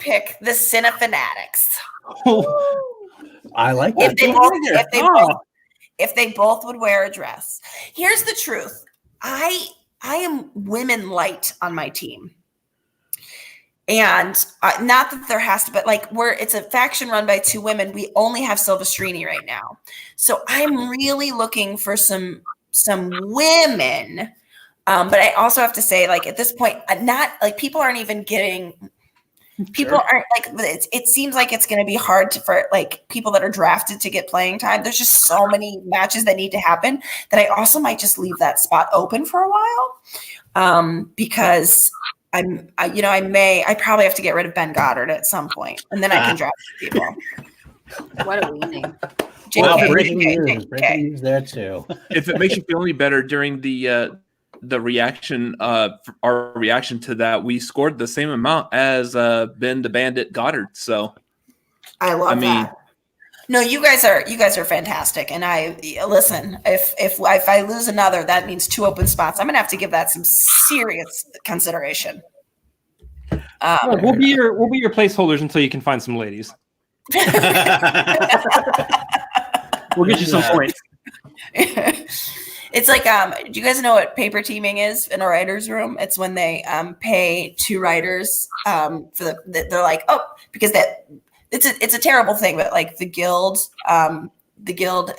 D: pick the Cinefanatics.
B: I like that.
D: If they both would wear a dress. Here's the truth. I am women light on my team. And not that there has to, but like it's a faction run by two women. We only have Silvestrini right now. So I'm really looking for some women. But I also have to say, like, at this point, people aren't even getting, aren't like, it seems like it's going to be hard for like people that are drafted to get playing time. There's just so many matches that need to happen that I also might just leave that spot open for a while. Because I probably have to get rid of Ben Goddard at some point, and then I can draft people.
C: What a weaning.
B: Breaking news there too.
F: If it makes you feel any better, during the reaction, our reaction to that, we scored the same amount as Ben the Bandit Goddard. So
D: I love that. No, you guys are fantastic. And listen, if I lose another, that means 2 open spots. I'm gonna have to give that some serious consideration.
F: We'll be your placeholders until you can find some ladies. We'll get you some points.
D: It's like, do you guys know what paper teaming is in a writer's room? It's when they pay 2 writers they're like, because it's a terrible thing, but like the guild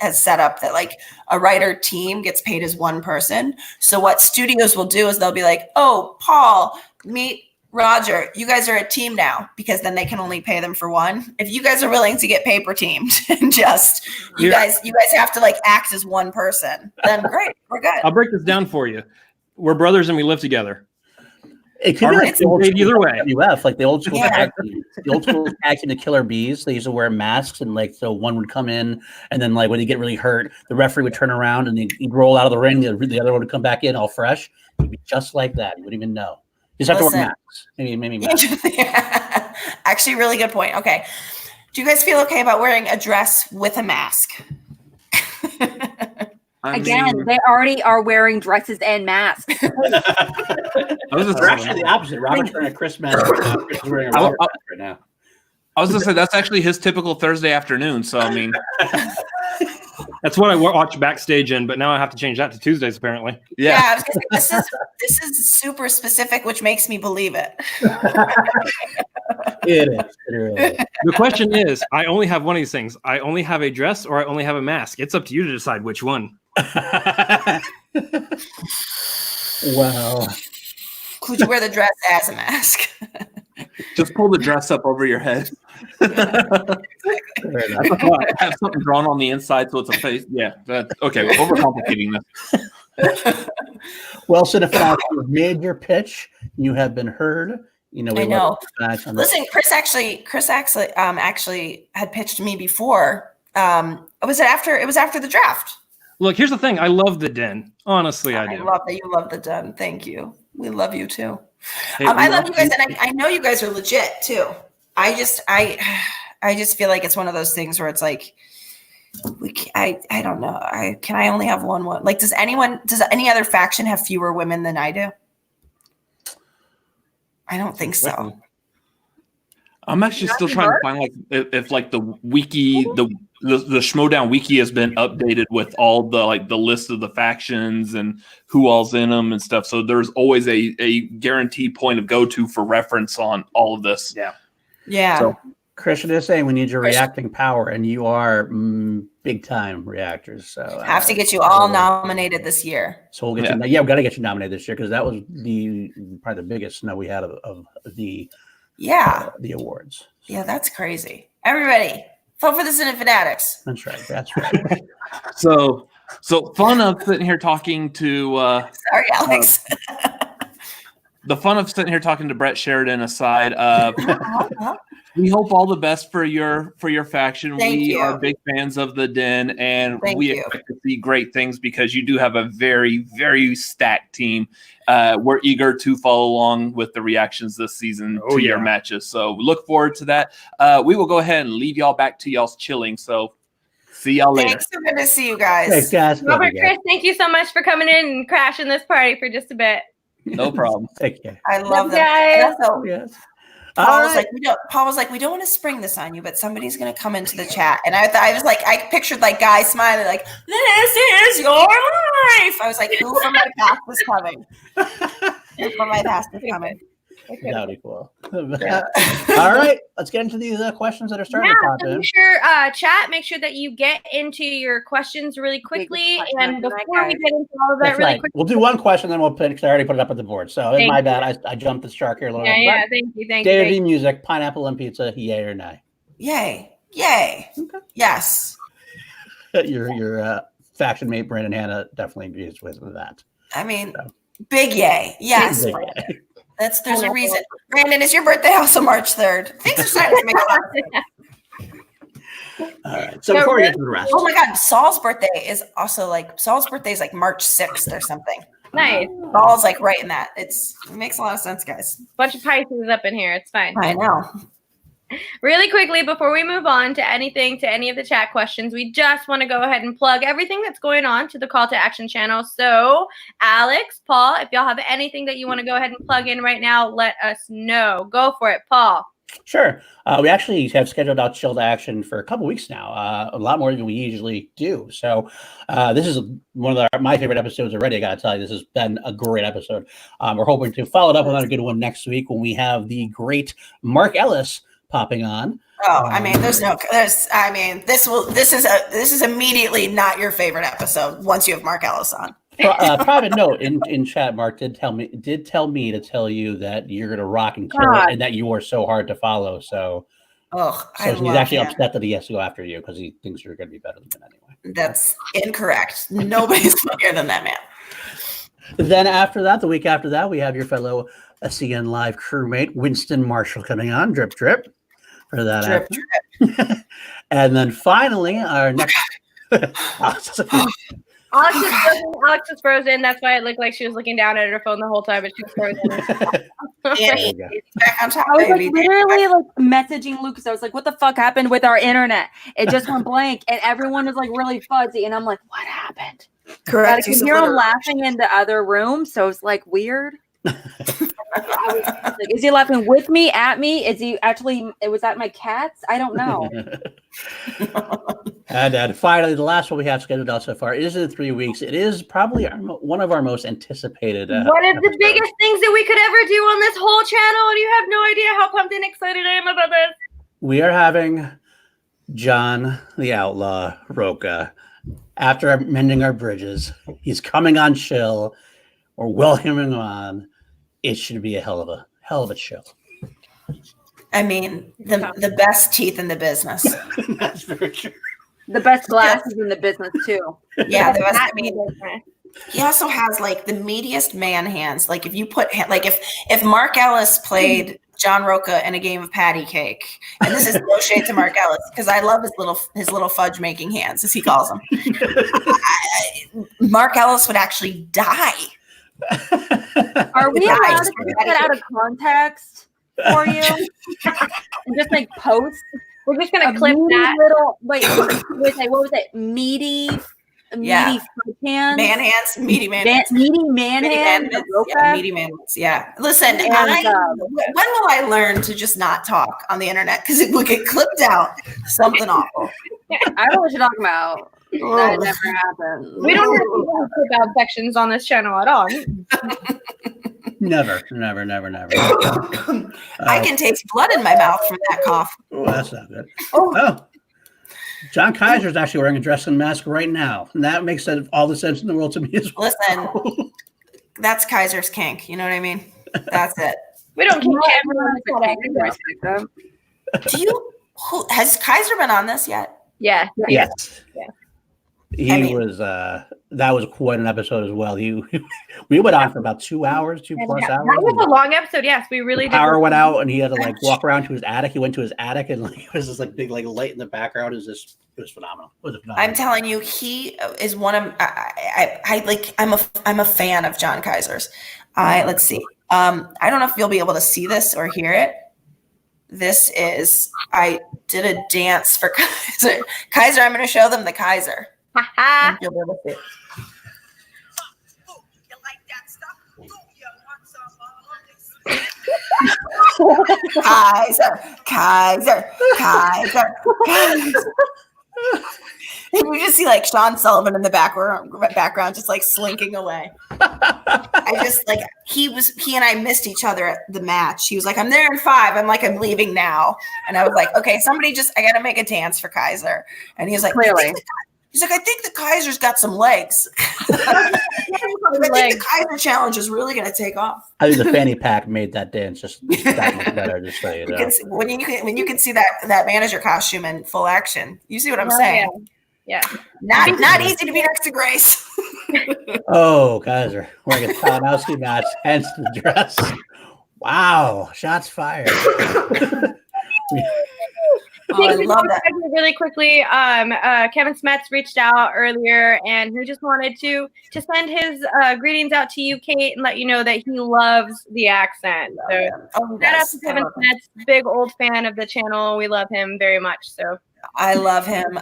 D: has set up that like a writer team gets paid as one person. So what studios will do is they'll be like, oh, Paul, meet Roger, you guys are a team now, because then they can only pay them for one. If you guys are willing to get paper teamed and just you guys have to like act as one person, then great, we're good.
F: I'll break this down for you. We're brothers and we live together.
B: It could be like the old
F: either way.
B: UF, like the old school tag team. The old school tag team, the Killer Bees. They used to wear masks, and like so one would come in, and then like when you get really hurt, the referee would turn around and he'd roll out of the ring. The other one would come back in all fresh. It'd be just like that. You wouldn't even know. You just have to wear masks. Maybe masks.
D: Actually, really good point. Okay. Do you guys feel okay about wearing a dress with a mask?
C: Again, they already are wearing dresses and masks.
B: They're actually the opposite. Robert's wearing a Chris mask right now. Chris is wearing a Robert mask right now.
F: I was going to say, that's actually his typical Thursday afternoon. So, I mean, that's what I watch Backstage in, but now I have to change that to Tuesdays, apparently.
D: Yeah, I was gonna say, this is super specific, which makes me believe it.
B: It is. It really is.
F: The question is, I only have one of these things. I only have a dress or I only have a mask. It's up to you to decide which one.
B: Wow.
D: Could you wear the dress as a mask?
F: Just pull the dress up over your head. Have something drawn on the inside so it's a face. Yeah, that's okay. Overcomplicating this.
B: Well, Cinephile, you've made your pitch. You have been heard. You know,
D: I know. Listen, Chris actually had pitched me before. Was it after? It was after the draft.
G: Look, here's the thing. I love the Den. Honestly, I do.
D: I love that you love the Den. Thank you. We love you too. Hey, I love you guys, and I know you guys are legit too. I just feel like it's one of those things where it's like, I don't know. Can I only have one? Like, does any other faction have fewer women than I do? I don't think so.
F: I'm actually still trying to find like if like the wiki, the Schmo Down wiki has been updated with all the list of the factions and who all's in them and stuff. So there's always a guaranteed point of go to for reference on all of this.
G: Yeah.
D: Yeah.
B: So Christian is saying we need your reacting power, and you are big time reactors. So
D: have to get you all nominated this year.
B: So we'll get you. Yeah, we've got to get you nominated this year because that was probably the biggest snow we had of the awards.
D: Yeah, that's crazy. Everybody, vote for the Synod Fanatics.
B: That's right. That's right.
F: So fun of sitting here talking to.
D: Sorry, Alex.
F: The fun of sitting here talking to Brett Sheridan aside, we hope all the best for your faction. We are big fans of the Den, and we expect to see great things because you do have a very, very stacked team. We're eager to follow along with the reactions this season to your matches. So we look forward to that. We will go ahead and leave y'all back to y'all's chilling. So see y'all later.
D: Thanks. So good to see you guys.
B: Thanks, guys.
A: Robert, Chris, thank you so much for coming in and crashing this party for just a bit.
F: No problem.
B: Thank you.
D: I love them.
A: Guys.
B: Yes.
D: Paul was like, we don't want to spring this on you, but somebody's going to come into the chat. And I was like, I pictured like Ghai smiling like, this is your life. I was like, who from my past is coming? Who from my past is coming?
B: That would be cool. All right, let's get into these questions that are starting to pop in.
A: Chat, make sure that you get into your questions really quickly. And before we get into all of that really quickly.
B: We'll do one question, then we'll put it because I already put it up on the board. So my bad. I jumped the shark here a little bit.
A: Yeah, thank you.
B: David V Music, pineapple and pizza, yay or nay?
D: Yay. Okay. Yes.
B: Your faction mate, Brandon Hanna, definitely agrees with that.
D: I mean, big yay. Yes.
B: Big yay.
D: There's a reason. Brandon, is your birthday also March 3rd? Things are starting to make sense.
B: All right. So before we get to the rest.
D: Oh my God, Saul's birthday is like March 6th or something.
A: Nice.
D: Saul's like right in that. It makes a lot of sense, guys.
A: Bunch of Pisces up in here. It's fine.
D: I know.
A: Really quickly, before we move on to any of the chat questions, we just want to go ahead and plug everything that's going on to the Call to Action channel. So, Alex, Paul, if y'all have anything that you want to go ahead and plug in right now, let us know. Go for it, Paul.
B: Sure. We actually have scheduled out Chill to Action for a couple weeks now, a lot more than we usually do. So this is one of my favorite episodes already. I got to tell you, this has been a great episode. We're hoping to follow it up with another good one next week when we have the great Mark Ellis popping on.
D: Oh, I mean, this is immediately not your favorite episode once you have Mark Ellis on.
B: Private note in chat, Mark did tell me to tell you that you're gonna rock and kill it, and that you are so hard to follow. So, he's actually upset that he has to go after you because he thinks you're gonna be better than him anyway.
D: That's incorrect. Nobody's funnier than that man.
B: Then after that, the week after that, we have your fellow SEN Live crewmate Winston Marshall coming on. Drip drip for that. Drip. And then finally, our next.
A: Alex is frozen. That's why it looked like she was looking down at her phone the whole time, but she was frozen.
H: I was literally messaging Lucas. I was like, "What the fuck happened with our internet? It just went blank, and everyone was like really fuzzy." And I'm like, "What happened?"
D: Correct.
H: I could hear him laughing in the other room, so it's like weird. Is he laughing with me, at me? Is he actually? Was that my cats? I don't know.
B: And finally, the last one we have scheduled out so far is in 3 weeks. It is probably one of our most anticipated.
A: One of the biggest things that we could ever do on this whole channel, and you have no idea how pumped and excited I am about this.
B: We are having John the Outlaw Roca after mending our bridges, he's coming on chill or welcoming him on. It should be a hell of a show.
D: I mean, the best teeth in the business.
B: That's very true.
H: The best glasses in the business too.
D: Yeah, the best. I mean, he also has like the meatiest man hands. Like if you put like if Mark Ellis played John Roca in a game of patty cake, and this is no shade to Mark Ellis because I love his little fudge making hands, as he calls them. Mark Ellis would actually die.
H: Are we allowed to take that out of context for you and just like post?
A: We're just gonna clip that
H: little. Wait, what was it? Meaty fudge hands,
D: man hands, meaty man hands.
H: Meaty man hands.
D: Meaty man hands. Yeah. Listen, when will I learn to just not talk on the internet? Because it will get clipped out. Something awful.
H: I don't know what you're talking about. That never happened.
A: We don't have clip out sections on this channel at all.
B: Never.
D: I can taste blood in my mouth from that cough.
B: Oh, that's not good. Oh. John Kaiser is actually wearing a dress and mask right now. And that makes all the sense in the world to me as well.
D: Listen, that's Kaiser's kink. You know what I mean? That's it.
A: We don't kink
D: everyone. Has Kaiser been on this yet?
A: Yeah.
B: Yes. Yeah. That was quite an episode as well. We went on for about 2 hours, 2+ hours.
A: That was a long episode. Yes, we really did.
B: Power went out, and he had to walk around to his attic. He went to his attic, and it was this big light in the background. It was phenomenal.
D: I'm telling you, he is one of I'm a fan of John Kaiser's. Let's see. I don't know if you'll be able to see this or hear it. I did a dance for Kaiser. Kaiser, I'm going to show them the Kaiser. You'll be able to see it. Kaiser. And we just see like Sean Sullivan in the background just like slinking away. He and I missed each other at the match. He was like, I'm there in 5. I'm like, I'm leaving now. And I was like, okay, I got to make a dance for Kaiser. And he was like, clearly. He's like, I think the Kaiser's got some legs. I think the Kaiser challenge is really going to take off.
B: I think the fanny pack made that dance just that much better. Just so you know.
D: When you can see that manager costume in full action, you see what I'm saying?
A: Yeah.
D: Not easy to be next to Grace.
B: Oh, Kaiser wearing a Kalinowski match, hence the dress. Wow, shots fired.
D: I love that.
A: Really quickly, Kevin Smets reached out earlier, and he just wanted to send his greetings out to you, Kate, and let you know that he loves the accent. So, shout out to Kevin Smets, big old fan of the channel. We love him very much. So.
D: I love him.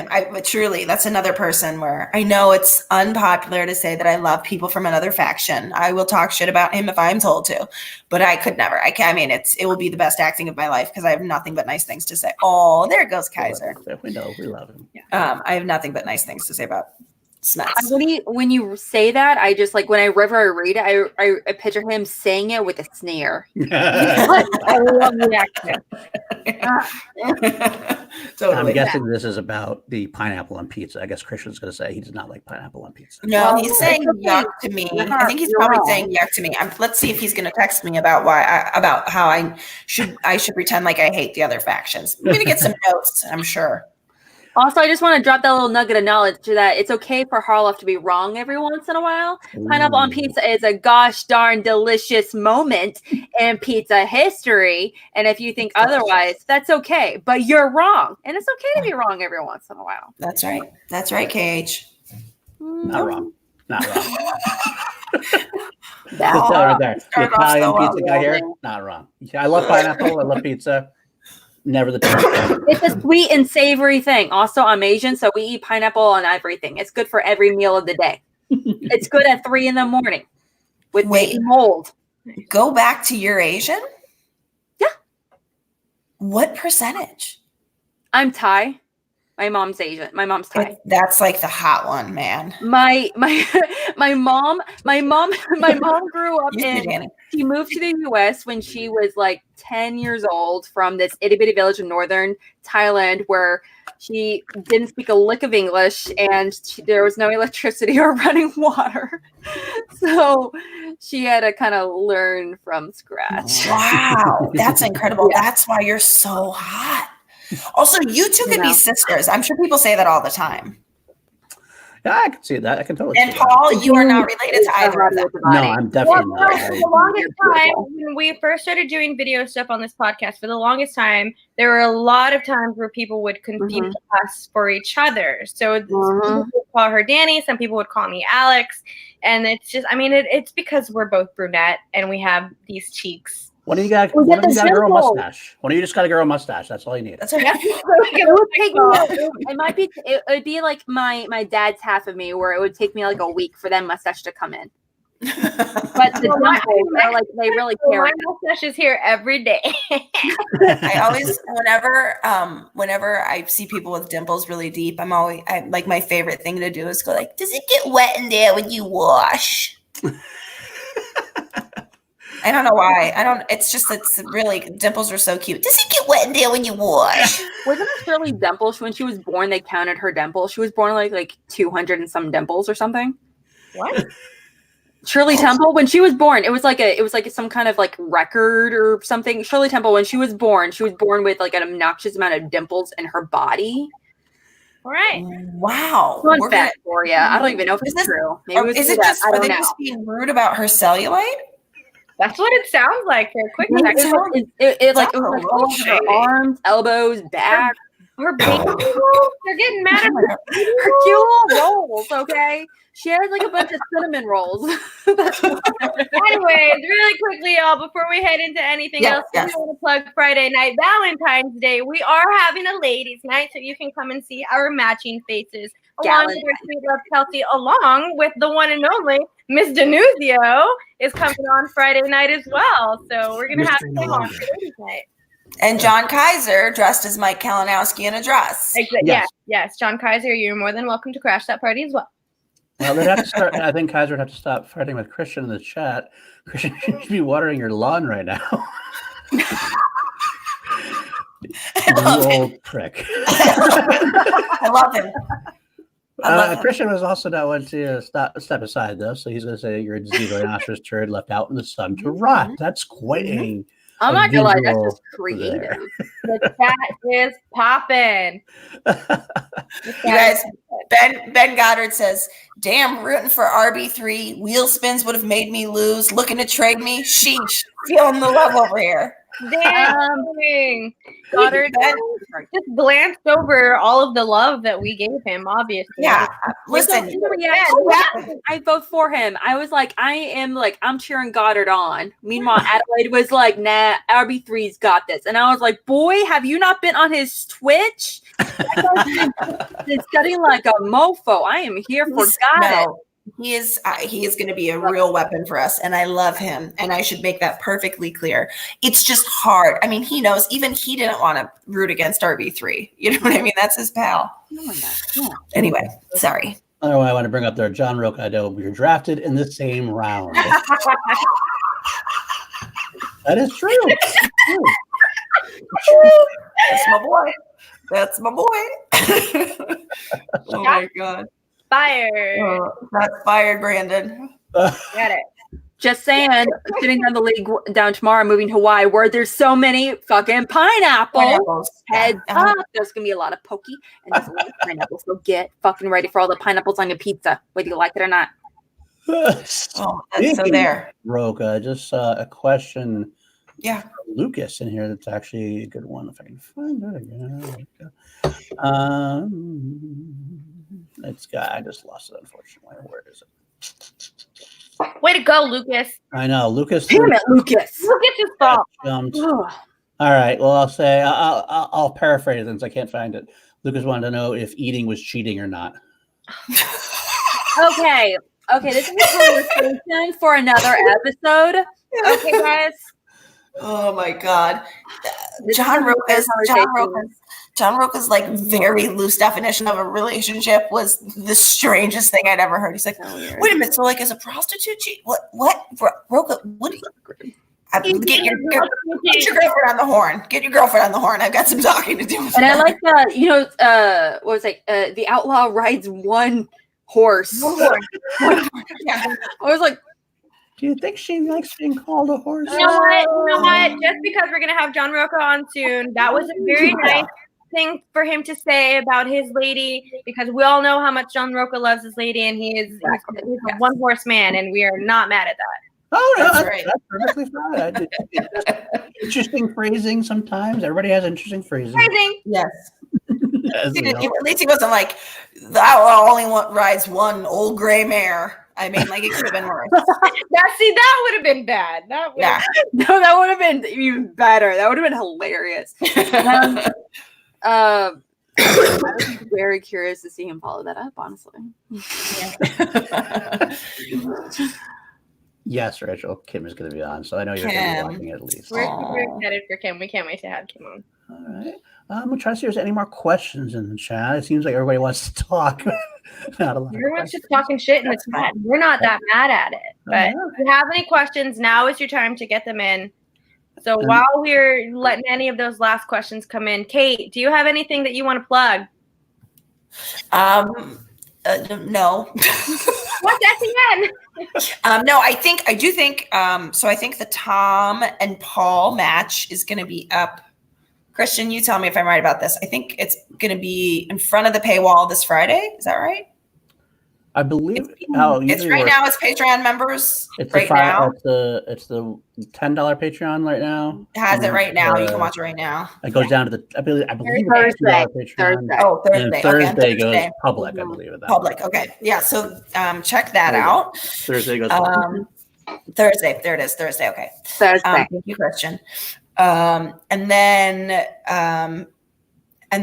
D: But truly, that's another person where I know it's unpopular to say that I love people from another faction. I will talk shit about him if I'm told to, but I could never. It will be the best acting of my life because I have nothing but nice things to say. Oh, there goes Kaiser.
B: We know we love him.
D: I have nothing but nice things to say about Smets.
H: When you say that, I just like whenever I read it, I picture him saying it with a sneer. I love the
B: accent. Totally. I'm guessing this is about the pineapple on pizza. I guess Christian's going to say he does not like pineapple on pizza.
D: No, he's saying yuck to me. I think he's probably saying yuck to me. Let's see if he's going to text me about how I should pretend like I hate the other factions. I'm going to get some notes, I'm sure.
H: Also, I just want to drop that little nugget of knowledge that it's okay for Harloff to be wrong every once in a while. Pineapple on pizza is a gosh darn delicious moment in pizza history. And if you think otherwise, that's okay. But you're wrong. And it's okay to be wrong every once in a while.
D: That's right. That's right, KH.
B: Not wrong. Not wrong.
D: Right
B: there. The Italian pizza guy here, not wrong. I love pineapple. I love pizza. Never the time.
H: It's a sweet and savory thing. Also, I'm Asian, so we eat pineapple on everything. It's good for every meal of the day. It's good at 3 a.m. with mold.
D: Go back to your Asian?
H: Yeah.
D: What percentage?
H: I'm Thai. My mom's Asian. My mom's Thai.
D: That's like the hot one, man.
H: My mom grew up she moved to the US when she was like 10 years old from this itty bitty village in northern Thailand where She didn't speak a lick of English, and there was no electricity or running water. So she had to kind of learn from scratch.
D: Wow, that's incredible. Yeah. That's why you're so hot. Also, you two could be sisters. I'm sure people say that all the time.
B: Yeah, I can see that. I can totally
D: and
B: see
D: Paul,
B: that.
D: you are not related to either of them.
B: No, I'm definitely not.
A: For the longest time, when we first started doing video stuff on this podcast, for the longest time, there were a lot of times where people would confuse us for each other. So some people would call her Danie, some people would call me Alex. And it's just, I mean, it's because we're both brunette and we have these cheeks.
B: One of you got a girl mustache. One of you just got a girl mustache. That's all you need.
H: That's it would be like my dad's half of me, where it would take me like a week for that mustache to come in. But the dimples are like, they really care.
A: My mustache is here every day.
D: I always, whenever I see people with dimples really deep, like my favorite thing to do is go like, does it get wet in there when you wash? I don't know why. It's really, dimples are so cute. Does it get wet in there when you wash?
H: Wasn't it Shirley Dimple? When she was born, they counted her dimples. She was born like 200 and some dimples or something.
A: What?
H: Shirley Temple, when she was born, it was like some kind of like record or something. Shirley Temple, when she was born with like an obnoxious amount of dimples in her body.
A: All right.
D: Wow.
H: Fun fact for you. I don't even know if it's true. Maybe
D: are they just being rude about her cellulite?
A: That's what it sounds like for a quick second.
H: It was all over her arms, elbows, back.
A: Her baby rolls. They're getting mad at her.
H: Her cute little rolls, okay? She has like a bunch of cinnamon rolls.
A: Anyways, really quickly, y'all, before we head into anything else, we want to plug Friday night, Valentine's Day. We are having a ladies' night, so you can come and see our matching faces, along with our sweet love Kelsey, along with the one and only Miss DiNuzzo is coming on Friday night as well. So we're going to have him on for ladies' night.
D: And John Kaiser dressed as Mike Kalinowski in a dress.
A: Exactly. Yes. John Kaiser, you're more than welcome to crash that party as well.
B: Well, they'd have to start. I think Kaiser would have to stop fighting with Christian in the chat. Christian, you should be watering your lawn right now. Old prick.
D: I love him.
B: Christian was also not one to step aside, though. So he's going to say you're a diseased rhinoceros turd left out in the sun to rot. That's quite a.
H: I'm not gonna lie, that's just creative.
A: The chat is popping.
D: You guys, Ben Goddard says, damn, rooting for RB3. Wheel spins would have made me lose. Looking to trade me. Sheesh. Feeling the love over here.
A: Damn. Goddard just glanced over all of the love that we gave him, obviously.
D: Yeah. Listen.
H: I vote for him. I was like, I'm cheering Goddard on. Meanwhile, Adelaide was like, nah, RB3's got this. And I was like, boy, have you not been on his Twitch? He's studying like a mofo. I am here for Goddard.
D: No. He is going to be a real weapon for us, and I love him, and I should make that perfectly clear. It's just hard. I mean, he knows, even he didn't want to root against RB3. You know what I mean? That's his pal. Anyway, sorry.
B: Another one I want to bring up there, John Roca, I know you're drafted in the same round. That is true.
D: That's my boy. Oh my God.
A: Fired.
D: That's fired, Brandon.
A: Got it.
H: Just saying, sitting down the league down tomorrow, moving to Hawaii, where there's so many fucking pineapples. Heads up. There's going to be a lot of pokey and there's a lot of pineapples. So get fucking ready for all the pineapples on your pizza, whether you like it or not.
D: That's so there.
B: Roca, just a question.
D: Yeah.
B: Lucas in here. That's actually a good one. If I can find it again. It's got. I just lost it, unfortunately. Where is it?
A: Way to go, Lucas.
B: I know, Lucas.
H: Damn it, Lucas.
A: Lucas is stop.
B: All right. Well, I'll say I'll paraphrase it since I can't find it. Lucas wanted to know if eating was cheating or not.
H: Okay. This is a conversation for another episode. Okay, guys.
D: Oh my God, John Roca's like very loose definition of a relationship was the strangest thing I'd ever heard. He's like, wait a minute, so like as a prostitute, Roca, what? Get your girlfriend on the horn. Get your girlfriend on the horn. I've got some talking to do with
H: And
D: her.
H: I like what was like the outlaw rides one horse.
D: Yeah.
H: I was like,
B: do you think she likes being called a horse?
A: You know what? Just because we're gonna have John Rocco on soon, that was a very nice thing for him to say about his lady, because we all know how much John Rocco loves his lady, and he's a one horse man, and we are not mad at that.
B: Oh, no,
D: That's right.
B: that's perfectly fine. Interesting phrasing sometimes. Everybody has interesting phrasing.
D: Yes.
B: As we know.
D: At least he wasn't like, the outlaw only rides one old gray mare. I mean, like, it could have been worse.
A: That would have been bad.
H: No, that would have been even better. That would have been hilarious. I was very curious to see him follow that up, honestly.
B: Yes, Rachel. Kim is going to be on, so I know you're going to be watching it at least.
A: We're super excited for Kim. We can't wait to have Kim on.
B: All right. I'm going to try to see if there's any more questions in the chat. It seems like everybody wants to talk. Not a lot.
A: Everyone's just talking shit in the chat. We're not that mad at it. But if you have any questions, now is your time to get them in. So while we're letting any of those last questions come in, Kate, do you have anything that you want to plug?
D: No.
A: What's SEN?
D: No, I do think, so I think the Tom and Paul match is going to be up. Christian, you tell me if I'm right about this. I think it's going to be in front of the paywall this Friday. Is that right?
B: I believe
D: it's right now. It's Patreon members.
B: It's
D: right now.
B: It's the $10 Patreon right now.
D: It has it right now. You can watch it right now.
B: It goes down to the I believe
H: Thursday.
D: Thursday. Oh, Thursday.
B: And Thursday goes public. I believe at that.
D: Public. Okay. Yeah. So check that out.
B: Thursday goes public.
D: Thursday. There it is. Thursday. Okay.
H: Thursday.
D: Thank you, Christian. And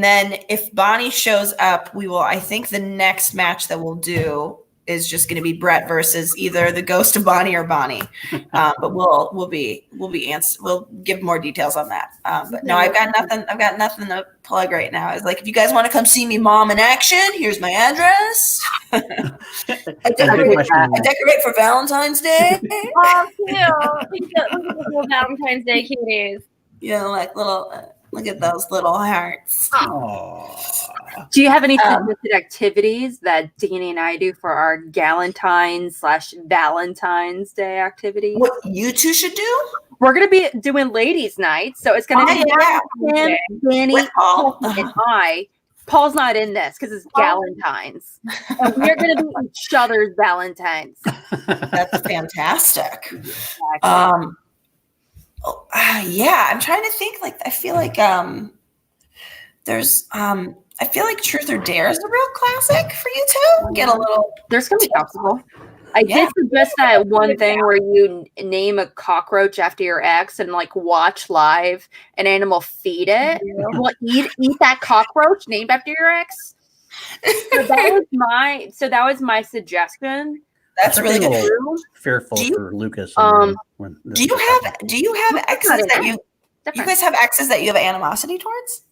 D: then if Bonnie shows up, we will, I think the next match that we'll do is just going to be Brett versus either the ghost of Bonnie or Bonnie. But we'll give more details on that. But no, I've got nothing to plug right now. It's like, if you guys want to come see me mom in action, here's my address. I decorate for Valentine's Day.
A: Oh, cute. Look at the little Valentine's Day cuties.
D: You know, like little, look at those little hearts.
H: Do you have any specific activities that Danie and I do for our Galentine/Valentine's Day activity?
D: What you two should do?
H: We're going to be doing ladies' night. So it's going to be Kim, Danie, Paul, and I. Paul's not in this because it's Galentine's. And we're going to be each other's Valentines.
D: That's fantastic.
H: Exactly.
D: Yeah, I'm trying to think. Like, I feel like there's I feel like Truth or Dare is a real classic for you two. Get a little.
H: There's gonna be possible. I did suggest that one thing where you name a cockroach after your ex and like watch live an animal feed it. Well, eat that cockroach named after your ex. So that was my suggestion.
D: That's really good.
B: Fearful for Lucas.
D: Do you have exes that you guys have exes that you have animosity towards?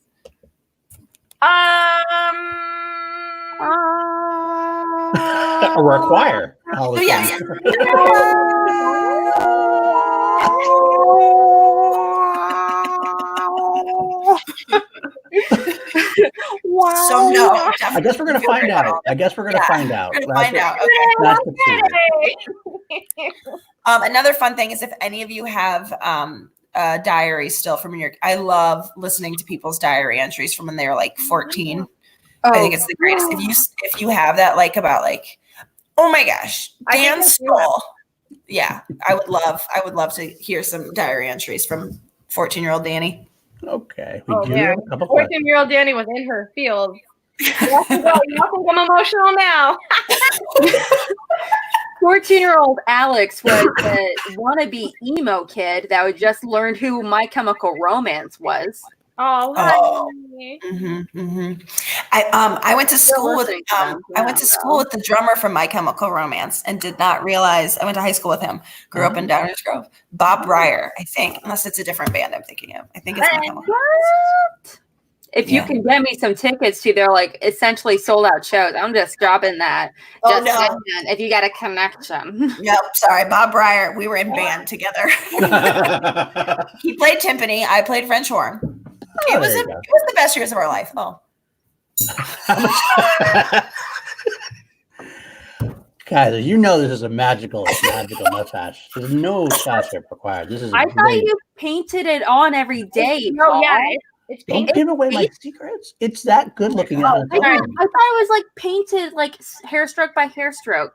B: Or acquire.
D: Yes.
H: Wow.
D: So no.
B: I guess we're gonna find out. Find out.
D: Another fun thing is if any of you have diary still from your, I love listening to people's diary entries from when they were like 14. I think it's the greatest. If you have that, like about like, oh my gosh, dance school. Yeah, I would love to hear some diary entries from 14-year-old Danie.
B: Okay.
A: 14-year-old Danie was in her field. You think I'm emotional now.
H: 14-year-old Alex was a wannabe emo kid that had just learned who My Chemical Romance was.
A: Oh.
D: I went to school with the drummer from My Chemical Romance and did not realize. I went to high school with him. Grew up in Downers Grove. Bob Breyer, I think, unless it's a different band I'm thinking of. I think it's My Chemical Romance.
H: if you can get me some tickets to their like essentially sold out shows, I'm just dropping that.
D: Oh,
H: just saying, if you got a connection.
D: Nope, sorry. Bob Breyer, we were in band together. He played timpani, I played French horn. It was the best years of our life. Oh.
B: Guys, you know this is a magical mustache. There's no Photoshop required. This is.
H: I thought you painted it on every day.
A: No, yeah, it's
B: don't give away my secrets. It's that good looking.
H: I thought it was like painted, like hair stroke by hair stroke.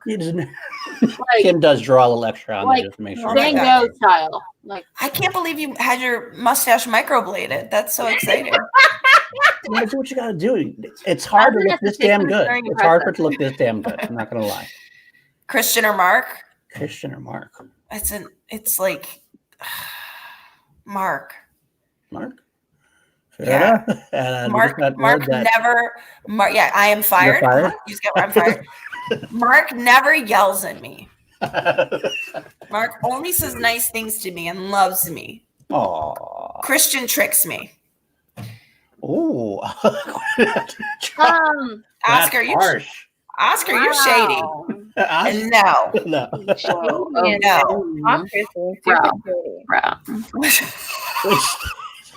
B: Kim does draw a little extra on
H: like
B: that just to make sure.
H: Van Gogh style. Like
D: I can't believe you had your mustache microbladed. That's so exciting.
B: You gotta do what you gotta do. It's hard to look this damn good. It's hard for it to look this damn good. I'm not gonna lie.
D: Christian or Mark?
B: Christian or Mark?
D: It's like Mark.
B: Mark?
D: Yeah. Mark never. Yeah, I am fired. You get where I'm fired. Mark never yells at me. Mark only says nice things to me and loves me.
B: Aww.
D: Christian tricks me.
B: Oh.
D: Oscar, you're shady. No.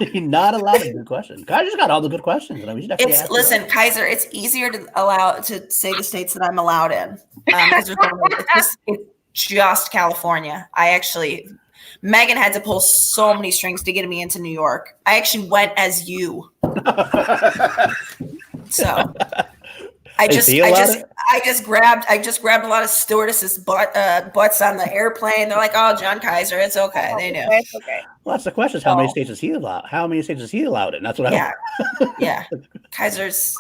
B: You're not allowed to do questions. I just got all the good questions.
D: Listen, Kaiser, it's easier to say the states that I'm allowed in. It's just California. Megan had to pull so many strings to get me into New York. I actually went as you. So I just grabbed a lot of stewardesses butts on the airplane. They're like, "Oh, John Kaiser, it's okay." They knew.
A: It's okay.
B: Well, that's the question: is how many states is he allowed? How many states is he allowed in? That's what
D: yeah. Kaiser's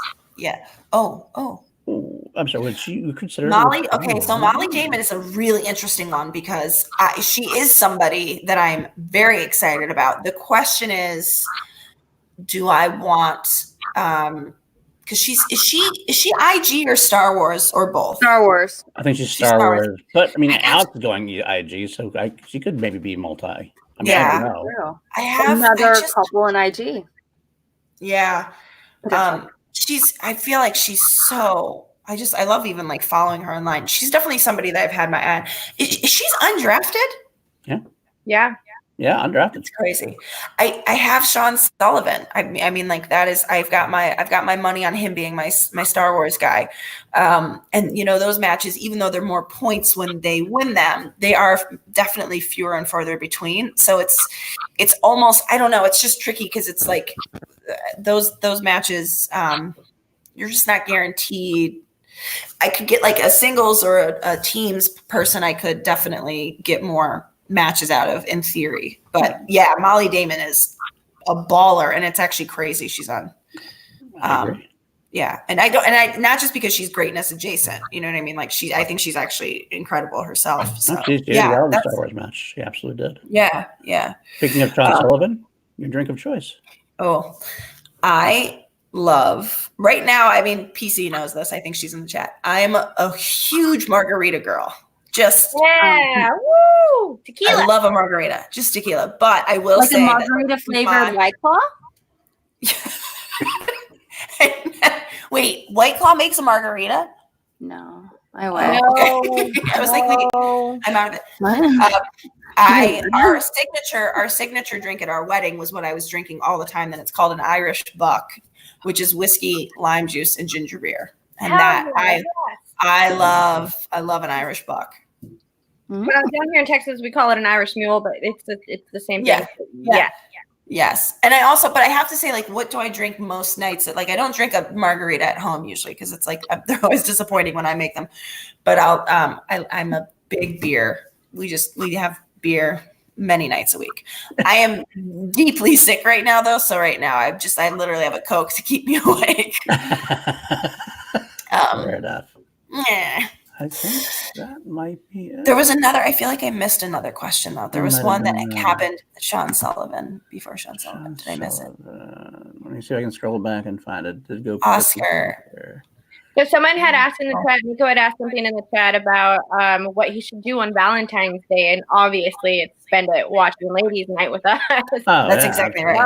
D: Oh.
B: Ooh, I'm sorry. Would you consider
D: Molly? Okay, so Molly Damon is a really interesting one because she is somebody that I'm very excited about. The question is, do I want? Because is she IG or Star Wars or both?
H: Star Wars.
B: I think she's Star Wars. But I mean, Alex is going IG, so she could maybe be multi. I don't know.
D: I have
H: another couple in IG.
D: Yeah. I feel like she's so. I love even like following her online. She's definitely somebody that I've had my eye on. She's undrafted.
A: Yeah.
B: Yeah, undrafted.
D: It's crazy. I have Sean Sullivan. I mean, like that is. I've got my money on him being my Star Wars guy. And those matches, even though they're more points when they win them, they are definitely fewer and farther between. So it's almost, I don't know. It's just tricky because it's like those matches. You're just not guaranteed. I could get like a singles or a teams person. I could definitely get more matches out of in theory, but yeah, Molly Damon is a baller, and it's actually crazy. She's on, and I not just because she's greatness adjacent. You know what I mean? Like I think she's actually incredible herself. So,
B: she did well in the Star Wars match. She absolutely did.
D: Yeah.
B: Speaking of Sean Sullivan, your drink of choice.
D: Oh, I love right now. I mean, PC knows this. I think she's in the chat. I'm a huge margarita girl. Just
A: woo, tequila.
D: I love a margarita, just tequila. But I will say,
H: a margarita flavored White Claw. Wait,
D: White Claw makes a margarita?
H: No, I was.
D: Okay. I was like, wait, I'm out of it. Our signature drink at our wedding was what I was drinking all the time. And it's called an Irish Buck, which is whiskey, lime juice, and ginger beer. And I love an Irish Buck.
A: When I was down here in Texas, we call it an Irish Mule, but it's the same thing. Yeah.
D: Yes. And I have to say, like, what do I drink most nights? Like, I don't drink a margarita at home usually because it's like they're always disappointing when I make them. But I'm a big beer. We have beer many nights a week. I am deeply sick right now, though. So right now, I literally have a Coke to keep me awake.
B: Fair enough.
D: Yeah.
B: I think that might be it.
D: There was another. I feel like I missed another question though. There was one that happened. Sean Sullivan before Sean Sullivan. Did I miss it?
B: Let me see if I can scroll back and find it. Did go
D: Oscar.
A: So someone had asked in the chat. Nico had asked something in the chat about what he should do on Valentine's Day, and obviously it's spend it watching Ladies Night with us.
D: That's exactly right.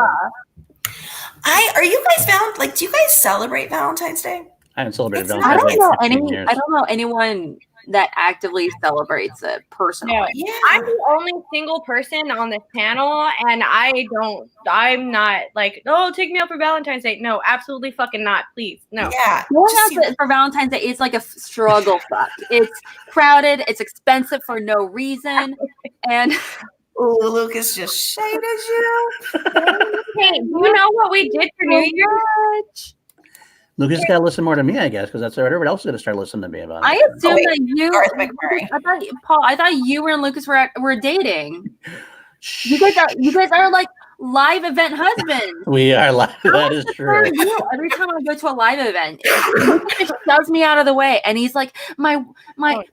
D: Are you guys do you guys celebrate Valentine's Day?
B: I haven't celebrated
H: I
B: Valentine's
H: don't
B: Day.
H: know I don't know anyone that actively celebrates it personally.
A: No. Yeah. I'm the only single person on this panel, and I'm not like, oh, take me out for Valentine's Day. No, absolutely fucking not. Please. No.
D: Yeah.
H: Going out for Valentine's Day is like a struggle fuck. It's crowded, it's expensive for no reason. And
D: Lucas just shaded you.
A: Hey, you know what we did for New Year's?
B: Lucas got to listen more to me, I guess, because that's what everybody else is going to start listening to me about.
H: I assume that you, I thought you and Lucas were dating. You guys are like live event husbands.
B: We are live. That is true.
H: Every time I go to a live event, Lucas just shoves me out of the way, and he's like, "My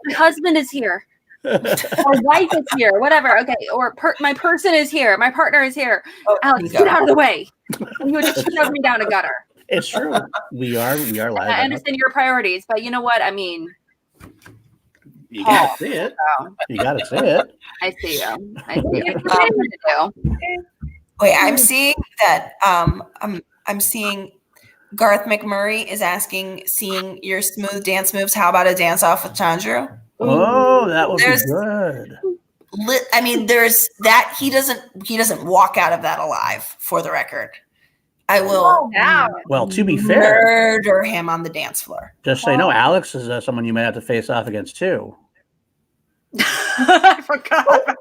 H: husband is here." My wife is here, whatever. Okay, or my person is here. My partner is here.
D: Oh,
H: Alex, get out of the way. And he would just shove me down a gutter.
B: It's true. We are live.
H: I understand your priorities, but you know what? I mean,
B: you gotta see it. You gotta see it.
H: I see you. I see you.
D: Wait, I'm seeing that. I'm seeing Garth McMurray is asking, seeing your smooth dance moves. How about a dance off with Chandru?
B: Oh, that would be good.
D: I mean, there's that. He doesn't walk out of that alive. For the record, I will.
B: Well, to be fair,
D: murder him on the dance floor.
B: Just so you know, Alex is someone you may have to face off against too.
H: I forgot.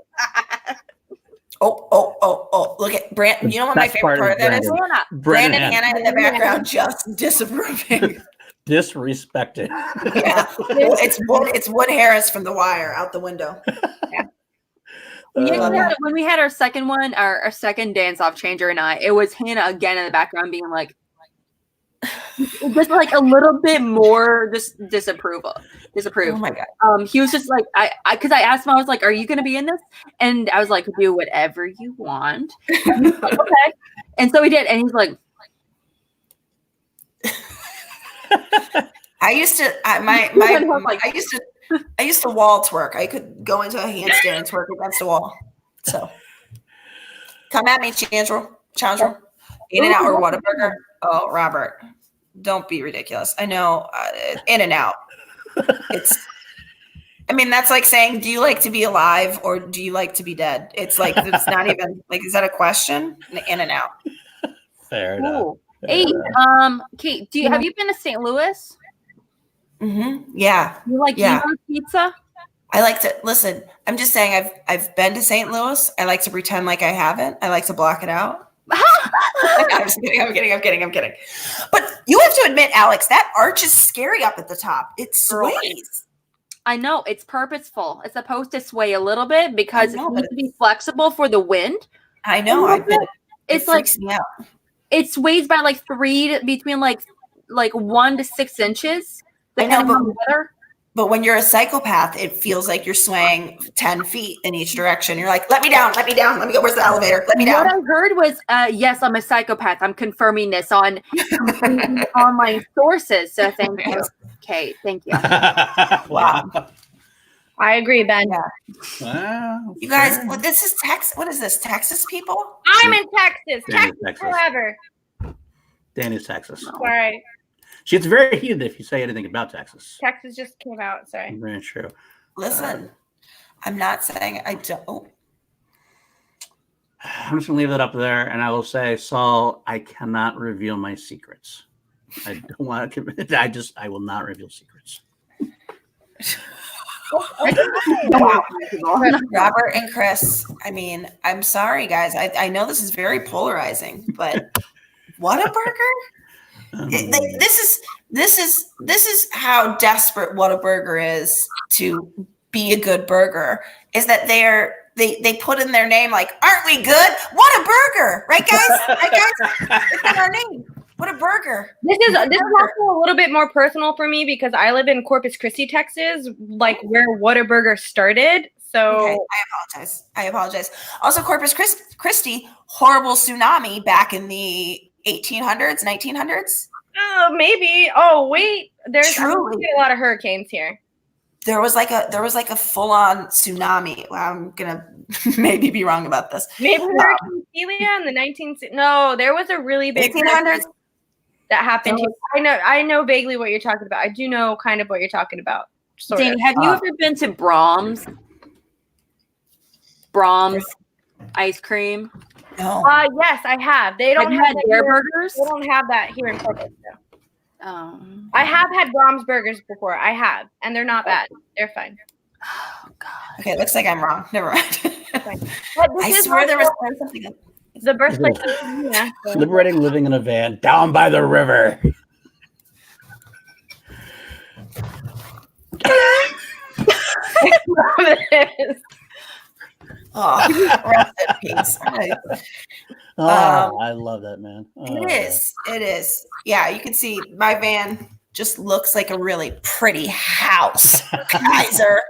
D: Oh! Look at Brandon. You know what my favorite part of that is? Brandon Hannah in the background, just disapproving.
B: Disrespected.
D: Yeah, it's Wood Harris from The Wire out the window.
H: Yeah. When we had our second one, our second dance off changer and it was Hannah again in the background being like, just like a little bit more just disapproved.
D: Oh my god.
H: He was just like, because I asked him, I was like, "Are you going to be in this?" And I was like, "Do whatever you want." Like, okay. And so he did, and he's like.
D: I used to wall twerk. I could go into a handstand and twerk against the wall. So come at me, Chandra. In and out or Whataburger. Oh, Robert, don't be ridiculous. I know. In and out. That's like saying, do you like to be alive or do you like to be dead? It's like, it's not even like, is that a question? In and out.
B: Fair enough.
H: Hey, Kate, have you been to St. Louis?
D: Mm-hmm. Yeah.
H: You like pizza?
D: I like to listen. I'm just saying I've been to St. Louis. I like to pretend like I haven't. I like to block it out. I'm just kidding. I'm kidding. But you have to admit, Alex, that arch is scary up at the top. It sways.
H: I know. It's purposeful. It's supposed to sway a little bit because it needs to be flexible for the wind.
D: I know.
H: It freaks me out. It sways by between 1 to 6 inches.
D: I know, but when you're a psychopath, it feels like you're swaying 10 feet in each direction. You're like, let me down. Let me go. Where's the elevator? Let me down.
H: What I heard was, yes, I'm a psychopath. I'm confirming this on online sources. So thank you. Okay, thank you.
D: Wow.
A: I agree, Ben.
D: Yeah. Wow. You guys, this is Texas. What is this? Texas people?
A: I'm in Texas. Texas. However.
B: Danie's Texas.
A: Sorry.
B: She gets very heated if you say anything about Texas.
A: Texas just came out. Sorry.
B: Very true.
D: Listen, I'm not saying I don't.
B: I'm just going to leave that up there. And I will say, Saul, I cannot reveal my secrets. I don't want to commit. I will not reveal secrets.
D: Robert and Chris, I'm sorry, guys. I know this is very polarizing, but Whataburger? This is how desperate Whataburger is to be a good burger. Is that they put in their name like, aren't we good? Whataburger, right, guys? It's in our name. Whataburger.
A: This is also a little bit more personal for me because I live in Corpus Christi, Texas, like where Whataburger started. So
D: okay, I apologize. Also, Corpus Christi, horrible tsunami back in the 1800s, 1900s.
A: Maybe. Oh, wait. There's a lot of hurricanes here.
D: there was like a full-on tsunami. Well, I'm gonna maybe be wrong about this.
A: Maybe Hurricane Celia in the 19th. No, there was a really big
D: 1800s
A: that happened. I know vaguely what you're talking about. I do know kind of what you're talking about.
H: Danie, have you ever been to Brahms? Brahms ice cream?
D: No.
A: Yes, I have. They don't have
H: their burgers.
A: They don't have that here in Portland. I have had Brahms burgers before. I have, and they're not bad. They're fine.
H: Oh God.
D: Okay, looks like I'm wrong. Never mind.
A: I
D: swear there was something.
A: The birthplace of
B: Liberating living in a van down by the river.
D: Oh, rest in peace.
B: I love that, man.
D: It is. Yeah, you can see my van just looks like a really pretty house. Kaiser.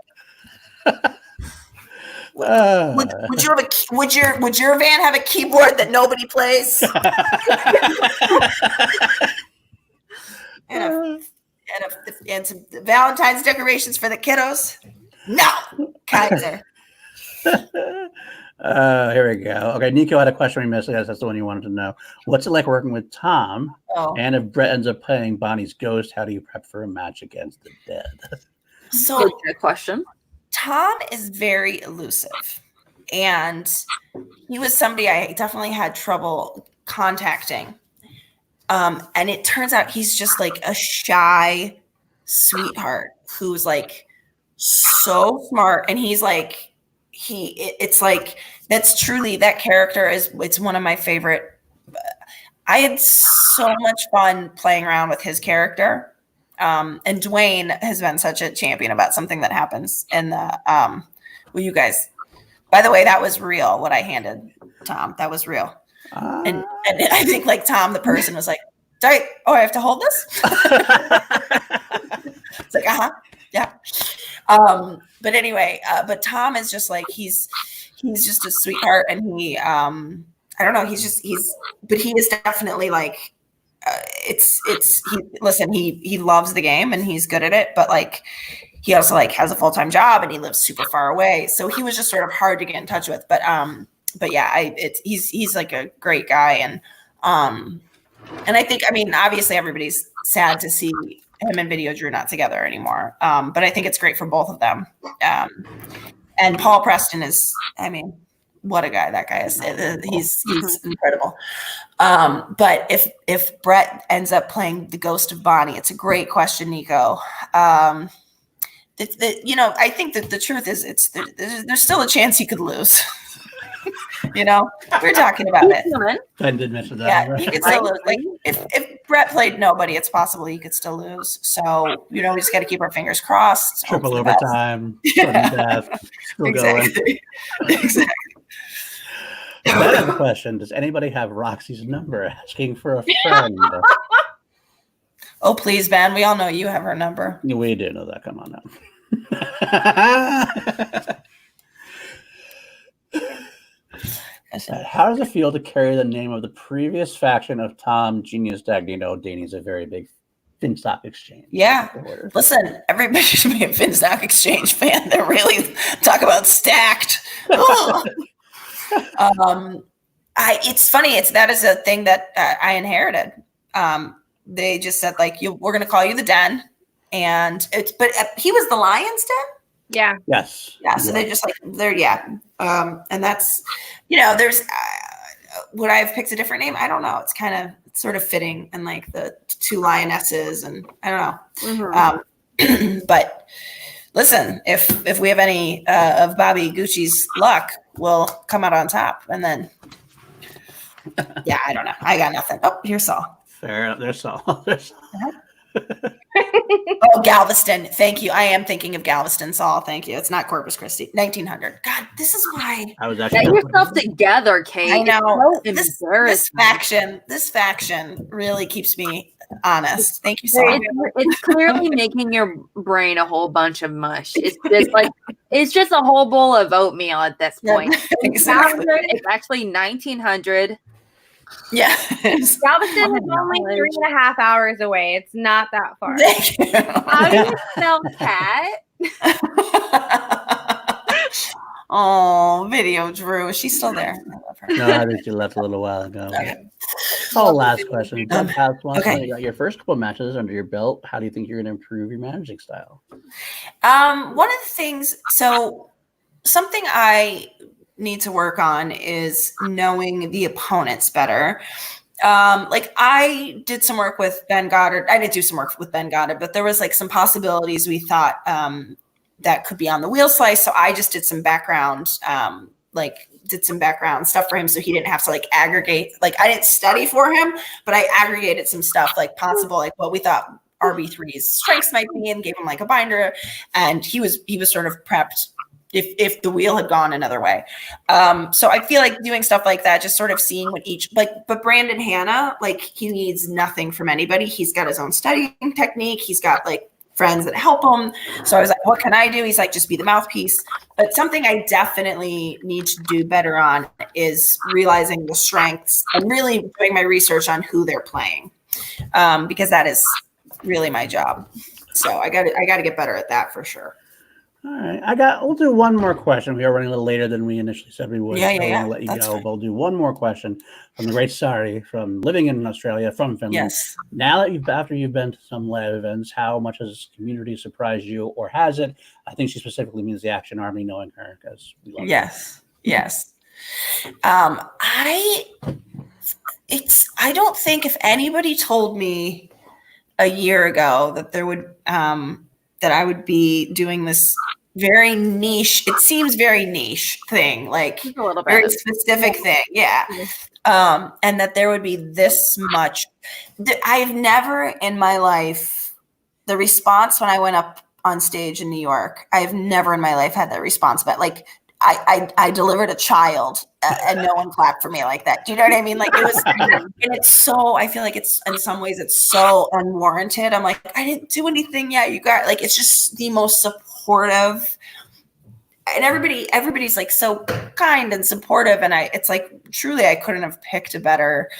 D: Would your van have a keyboard that nobody plays? and some Valentine's decorations for the kiddos? No, Kaiser.
B: Here we go. Okay, Nico had a question we missed. I guess that's the one you wanted to know. What's it like working with Tom?
D: Oh.
B: And if Brett ends up playing Bonnie's ghost, how do you prep for a match against the dead?
D: So,
H: good question.
D: Tom is very elusive, and he was somebody I definitely had trouble contacting. And it turns out he's just like a shy sweetheart who's like so smart, and he's like it's like that's truly that character it's one of my favorite. I had so much fun playing around with his character. And Dwayne has been such a champion about something that happens in the well, you guys, by the way, that was real what I handed Tom. That was real. And I think like Tom the person was like, I have to hold this. It's like, yeah. But anyway, but Tom is just like he's just a sweetheart, and he I don't know, he is definitely like he loves the game and he's good at it, but like he also like has a full-time job and he lives super far away, so he was just sort of hard to get in touch with. But yeah, he's like a great guy, and I think, I mean, obviously everybody's sad to see him and Video Drew not together anymore, but I think it's great for both of them. And Paul Preston is, I mean, what a guy that guy is. He's incredible. But if Brett ends up playing the ghost of Bonnie, it's a great question, Nico. I think that the truth is there's still a chance he could lose. We're talking about it.
B: Ben did mention that.
D: Yeah, he could still lose. Like if Brett played nobody, it's possible he could still lose. So we just got to keep our fingers crossed.
B: Triple overtime, sudden death, still
D: exactly.
B: going.
D: Exactly.
B: Another question: does anybody have Roxy's number? Asking for a friend.
D: Oh please, Ben. We all know you have her number.
B: We do know that. Come on now. How does it feel to carry the name of the previous faction of Tom Genius Dagnino? Danie's a very big Finstock Exchange.
D: Yeah. Listen, everybody should be a Finstock Exchange fan. They really talk about stacked. It's funny. That is a thing that I inherited. They just said like, we're going to call you the Den, but he was the Lion's Den.
A: Yeah.
B: Yes.
D: Yeah. So they just like they're and that's there's would I have picked a different name? I don't know. It's sort of fitting, and like the two lionesses, and I don't know. Mm-hmm. But listen, if we have any of Bobby Gucci's luck, we'll come out on top, and then I don't know. I got nothing. Oh, here's Saul.
B: Fair enough. There's Saul.
D: Oh, Galveston. Thank you. I am thinking of Galveston, Saul. Thank you. It's not Corpus Christi. 1900. God, this is why.
B: I was actually
H: get yourself together, Kate.
D: I know.
H: This
D: faction really keeps me honest. Thank you, Saul.
H: It's clearly making your brain a whole bunch of mush. It's just a whole bowl of oatmeal at this point.
D: Exactly.
H: It's actually 1900.
D: Yeah.
A: Galveston is only 3.5 hours away. It's not that far.
H: How do you spell cat?
D: Oh, video Drew. Is she still there? I love her.
B: No, I think she left a little while ago. Okay. Oh, last question. Okay. You got your first couple matches under your belt. How do you think you're going to improve your managing style?
D: One of the things, so something I need to work on is knowing the opponents better. Like I did some work with Ben Goddard. I didn't do some work with Ben Goddard, but there was like some possibilities we thought that could be on the wheel slice. So I just did some background, did some background stuff for him so he didn't have to like aggregate. Like I didn't study for him, but I aggregated some stuff like possible, like what we thought RB3's strengths might be, and gave him like a binder. And he was sort of prepped if the wheel had gone another way. So I feel like doing stuff like that, just sort of seeing what each, but Brandon Hanna, like he needs nothing from anybody. He's got his own studying technique. He's got like friends that help him. So I was like, what can I do? He's like, just be the mouthpiece. But something I definitely need to do better on is realizing the strengths and really doing my research on who they're playing. Because that is really my job. So I got to get better at that for sure.
B: All right, we'll do one more question. We are running a little later than we initially said we would.
D: Yeah.
B: I'll let you go. But we'll do one more question from the great Sari from living in Australia, from Finland.
D: Yes.
B: Now that after you've been to some live events, how much has the community surprised you, or has it? I think she specifically means the Action Army, knowing her, because we love her.
D: Yes. I don't think if anybody told me a year ago that there would that I would be doing this very niche, it seems very niche thing, like a little very specific thing. Yeah. And that there would be this much. I've never in my life, the response when I went up on stage in New York, I've never in my life had that response, but like I delivered a child and no one clapped for me like that. Do you know what I mean? Like it was, and it's so, I feel like it's in some ways it's so unwarranted. I'm like, I didn't do anything yet. You got like, it's just the most supportive, and everybody's like so kind and supportive. And it's like, truly, I couldn't have picked a better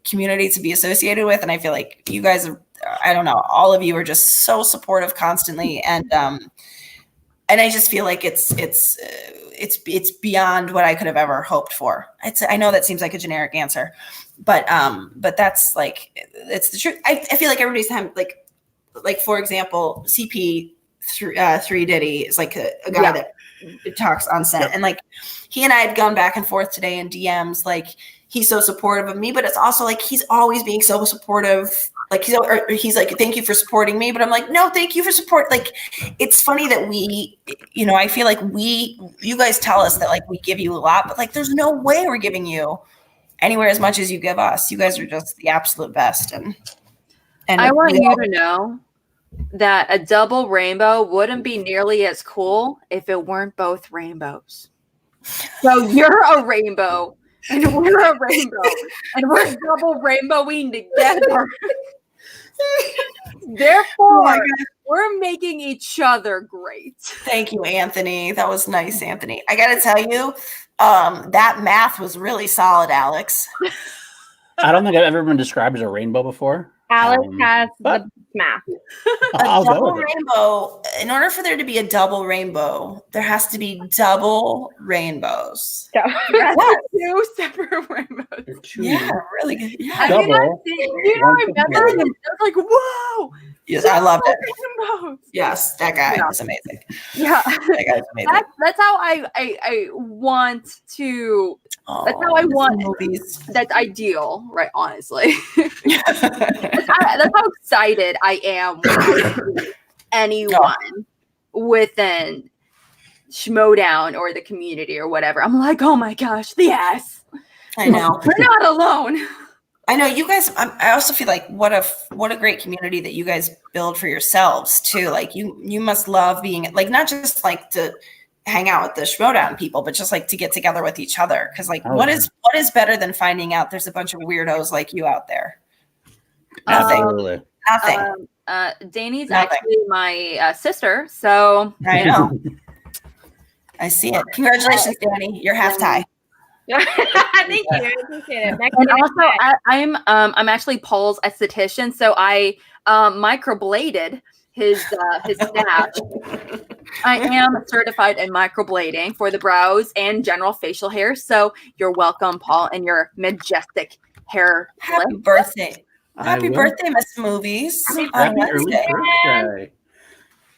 D: community to be associated with. And I feel like you guys are, I don't know, all of you are just so supportive constantly. And I just feel like it's beyond what I could have ever hoped for. I know that seems like a generic answer, but that's like, it's the truth. I feel like everybody's time, like for example, CP3 Diddy is like a guy that talks on set, and like he and I had gone back and forth today in DMs. Like he's so supportive of me, but it's also like he's always being so supportive. Like he's like, thank you for supporting me. But I'm like, no, thank you for support. Like, it's funny that we, I feel like you guys tell us that like we give you a lot, but like, there's no way we're giving you anywhere as much as you give us. You guys are just the absolute best. And
H: I want you to know that a double rainbow wouldn't be nearly as cool if it weren't both rainbows. So you're a rainbow and we're a rainbow and we're double rainbowing together. Therefore, we're making each other great.
D: Thank you, Anthony. That was nice, Anthony. I got to tell you, that math was really solid, Alex.
B: I don't think I've ever been described as a rainbow before.
A: Alex has the math.
D: A double rainbow. In order for there to be a double rainbow, there has to be double rainbows.
H: Two separate rainbows.
D: Yeah, really good. Yeah.
H: I remember it was like, whoa.
D: Yes, I loved it. Rainbows. Yes, that guy was amazing.
H: Yeah,
D: that guy's amazing.
H: That's how I want to. That's how I want movies. That's ideal, right? Honestly, that's how excited I am with anyone within Schmo Down or the community or whatever. I'm like, oh my gosh, yes.
D: I know.
H: We're not alone.
D: I know you guys. I also feel like what a great community that you guys build for yourselves too. Like you must love being like not just like to hang out with the Schmo Down people, but just like to get together with each other. Because like what is better than finding out there's a bunch of weirdos like you out there?
B: Absolutely.
D: Nothing.
H: Danie's actually my sister, so
D: I know. I see it. Congratulations, Danie. You're half Thai.
A: Thank you. I appreciate it.
H: And also, I'm actually Paul's esthetician, so I microbladed stash. I am certified in microblading for the brows and general facial hair. So you're welcome, Paul, and your majestic hair.
D: Happy birthday. Happy birthday, Miss Movies.
B: Happy early birthday.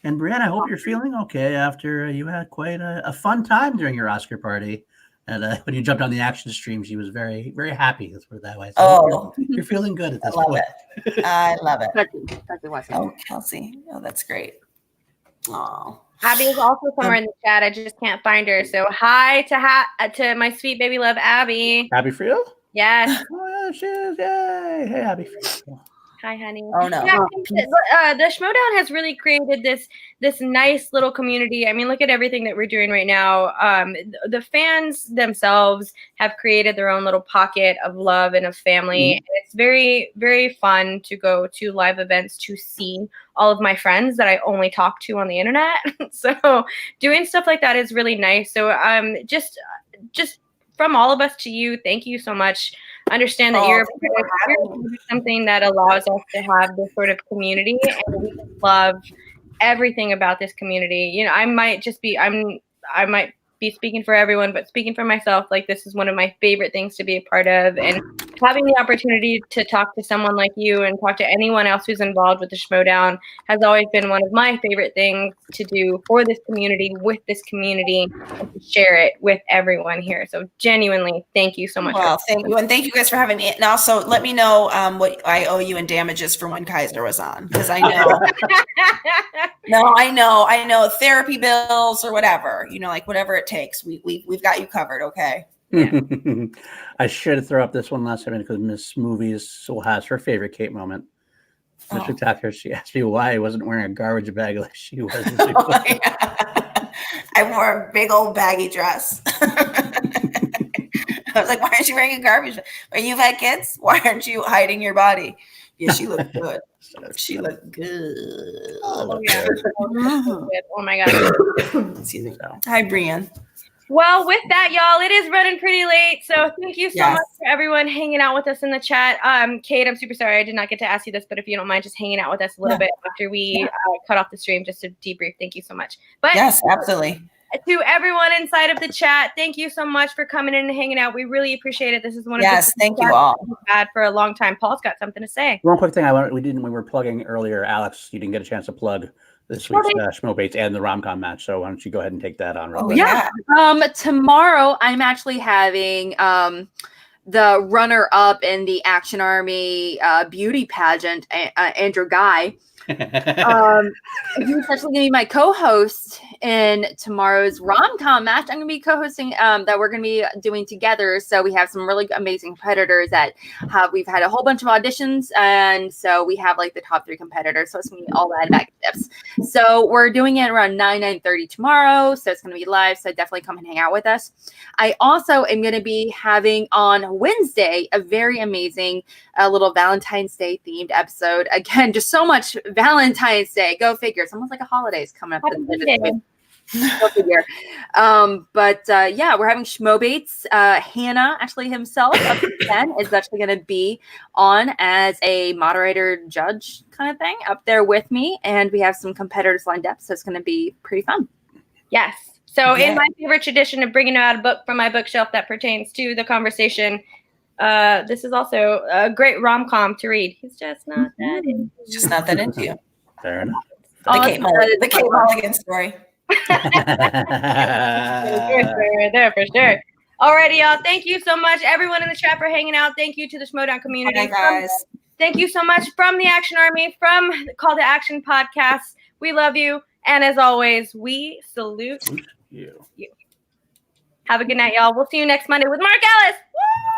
B: And Brianna, I hope you're feeling okay after you had quite a fun time during your Oscar party. And when you jumped on the action stream, she was very, very happy. Let's put it that way. So you're feeling good at this point.
D: I love it.
H: Oh,
D: Kelsey. Oh, that's great. Oh.
A: Abby is also somewhere in the chat. I just can't find her. So hi to my sweet baby love, Abby.
B: Abby for you?
A: Yes.
B: Oh, yeah, she is. Yay. Hey, Abby.
A: Hi, honey.
D: Oh no.
A: Yeah, the Schmo Down has really created this nice little community. I mean, look at everything that we're doing right now. The fans themselves have created their own little pocket of love and of family. And it's very, very fun to go to live events to see all of my friends that I only talk to on the internet. So doing stuff like that is really nice. So just from all of us to you, thank you so much. Understand that you're something that allows us to have this sort of community, and we love everything about this community. You know, I might be speaking for everyone, but speaking for myself, like, this is one of my favorite things to be a part of, and having the opportunity to talk to someone like you and talk to anyone else who's involved with the Schmo Down has always been one of my favorite things to do for this community, with this community, and to share it with everyone here. So genuinely, thank you so much.
D: Well, thank you. And thank you guys for having me. And also let me know what I owe you in damages for when Kaiser was on, because I know. No, I know therapy bills or whatever, like whatever it takes. We've got you covered. Okay.
A: Yeah.
B: I should throw up this one last time because Miss Movies still has her favorite Kate moment. Miss Spectacular, she asked me why I wasn't wearing a garbage bag like she was.
D: I wore a big old baggy dress. I was like, why aren't you wearing a garbage bag? When you've had kids, why aren't you hiding your body? Yeah, she looked good. She looked good.
A: Oh, yeah. Oh my God.
D: Excuse me. Hi, Brian.
A: Well, with that, y'all, it is running pretty late. So thank you so much for everyone hanging out with us in the chat. Kate, I'm super sorry I did not get to ask you this, but if you don't mind just hanging out with us a little bit after we cut off the stream, just to debrief. Thank you so much. But
D: yes, absolutely.
A: To everyone inside of the chat, thank you so much for coming in and hanging out. We really appreciate it. This is one of the
D: thank you all.
A: we've had for a long time. Paul's got something to say.
B: One quick thing we were plugging earlier. Alex, you didn't get a chance to plug this week's Schmo Bates and the rom-com match. So why don't you go ahead and take that on real quick?
H: Yeah. Tomorrow I'm actually having the runner-up in the Action Army beauty pageant, Andrew Ghai. He's actually going to be my co-host in tomorrow's rom-com match. I'm going to be co-hosting that we're going to be doing together. So we have some really amazing competitors that we've had a whole bunch of auditions, and so we have like the top 3 competitors. So it's going to be all that back tips. So we're doing it around 9:30 tomorrow. So it's going to be live. So definitely come and hang out with us. I also am going to be having on Wednesday a very amazing little Valentine's Day themed episode. Again, just so much Valentine's Day. Go figure. It's almost like a holiday's coming up. Go figure. Yeah, we're having Schmo Bates. Hannah, actually himself, up to 10, is actually going to be on as a moderator judge kind of thing up there with me. And we have some competitors lined up. So it's going to be pretty fun.
A: Yes. So in my favorite tradition of bringing out a book from my bookshelf that pertains to the conversation, this is also a great rom-com to read. He's just not that into you.
D: Just not that into you.
B: Fair enough.
D: The Kate Mulligan story.
A: There for sure. Alrighty, y'all. Thank you so much, everyone in the chat, for hanging out. Thank you to the Schmo Down community.
D: Hi, guys.
A: Thank you so much from the Action Army, from the Call to Action podcast. We love you. And as always, we salute you. Have a good night, y'all. We'll see you next Monday with Mark Ellis. Woo!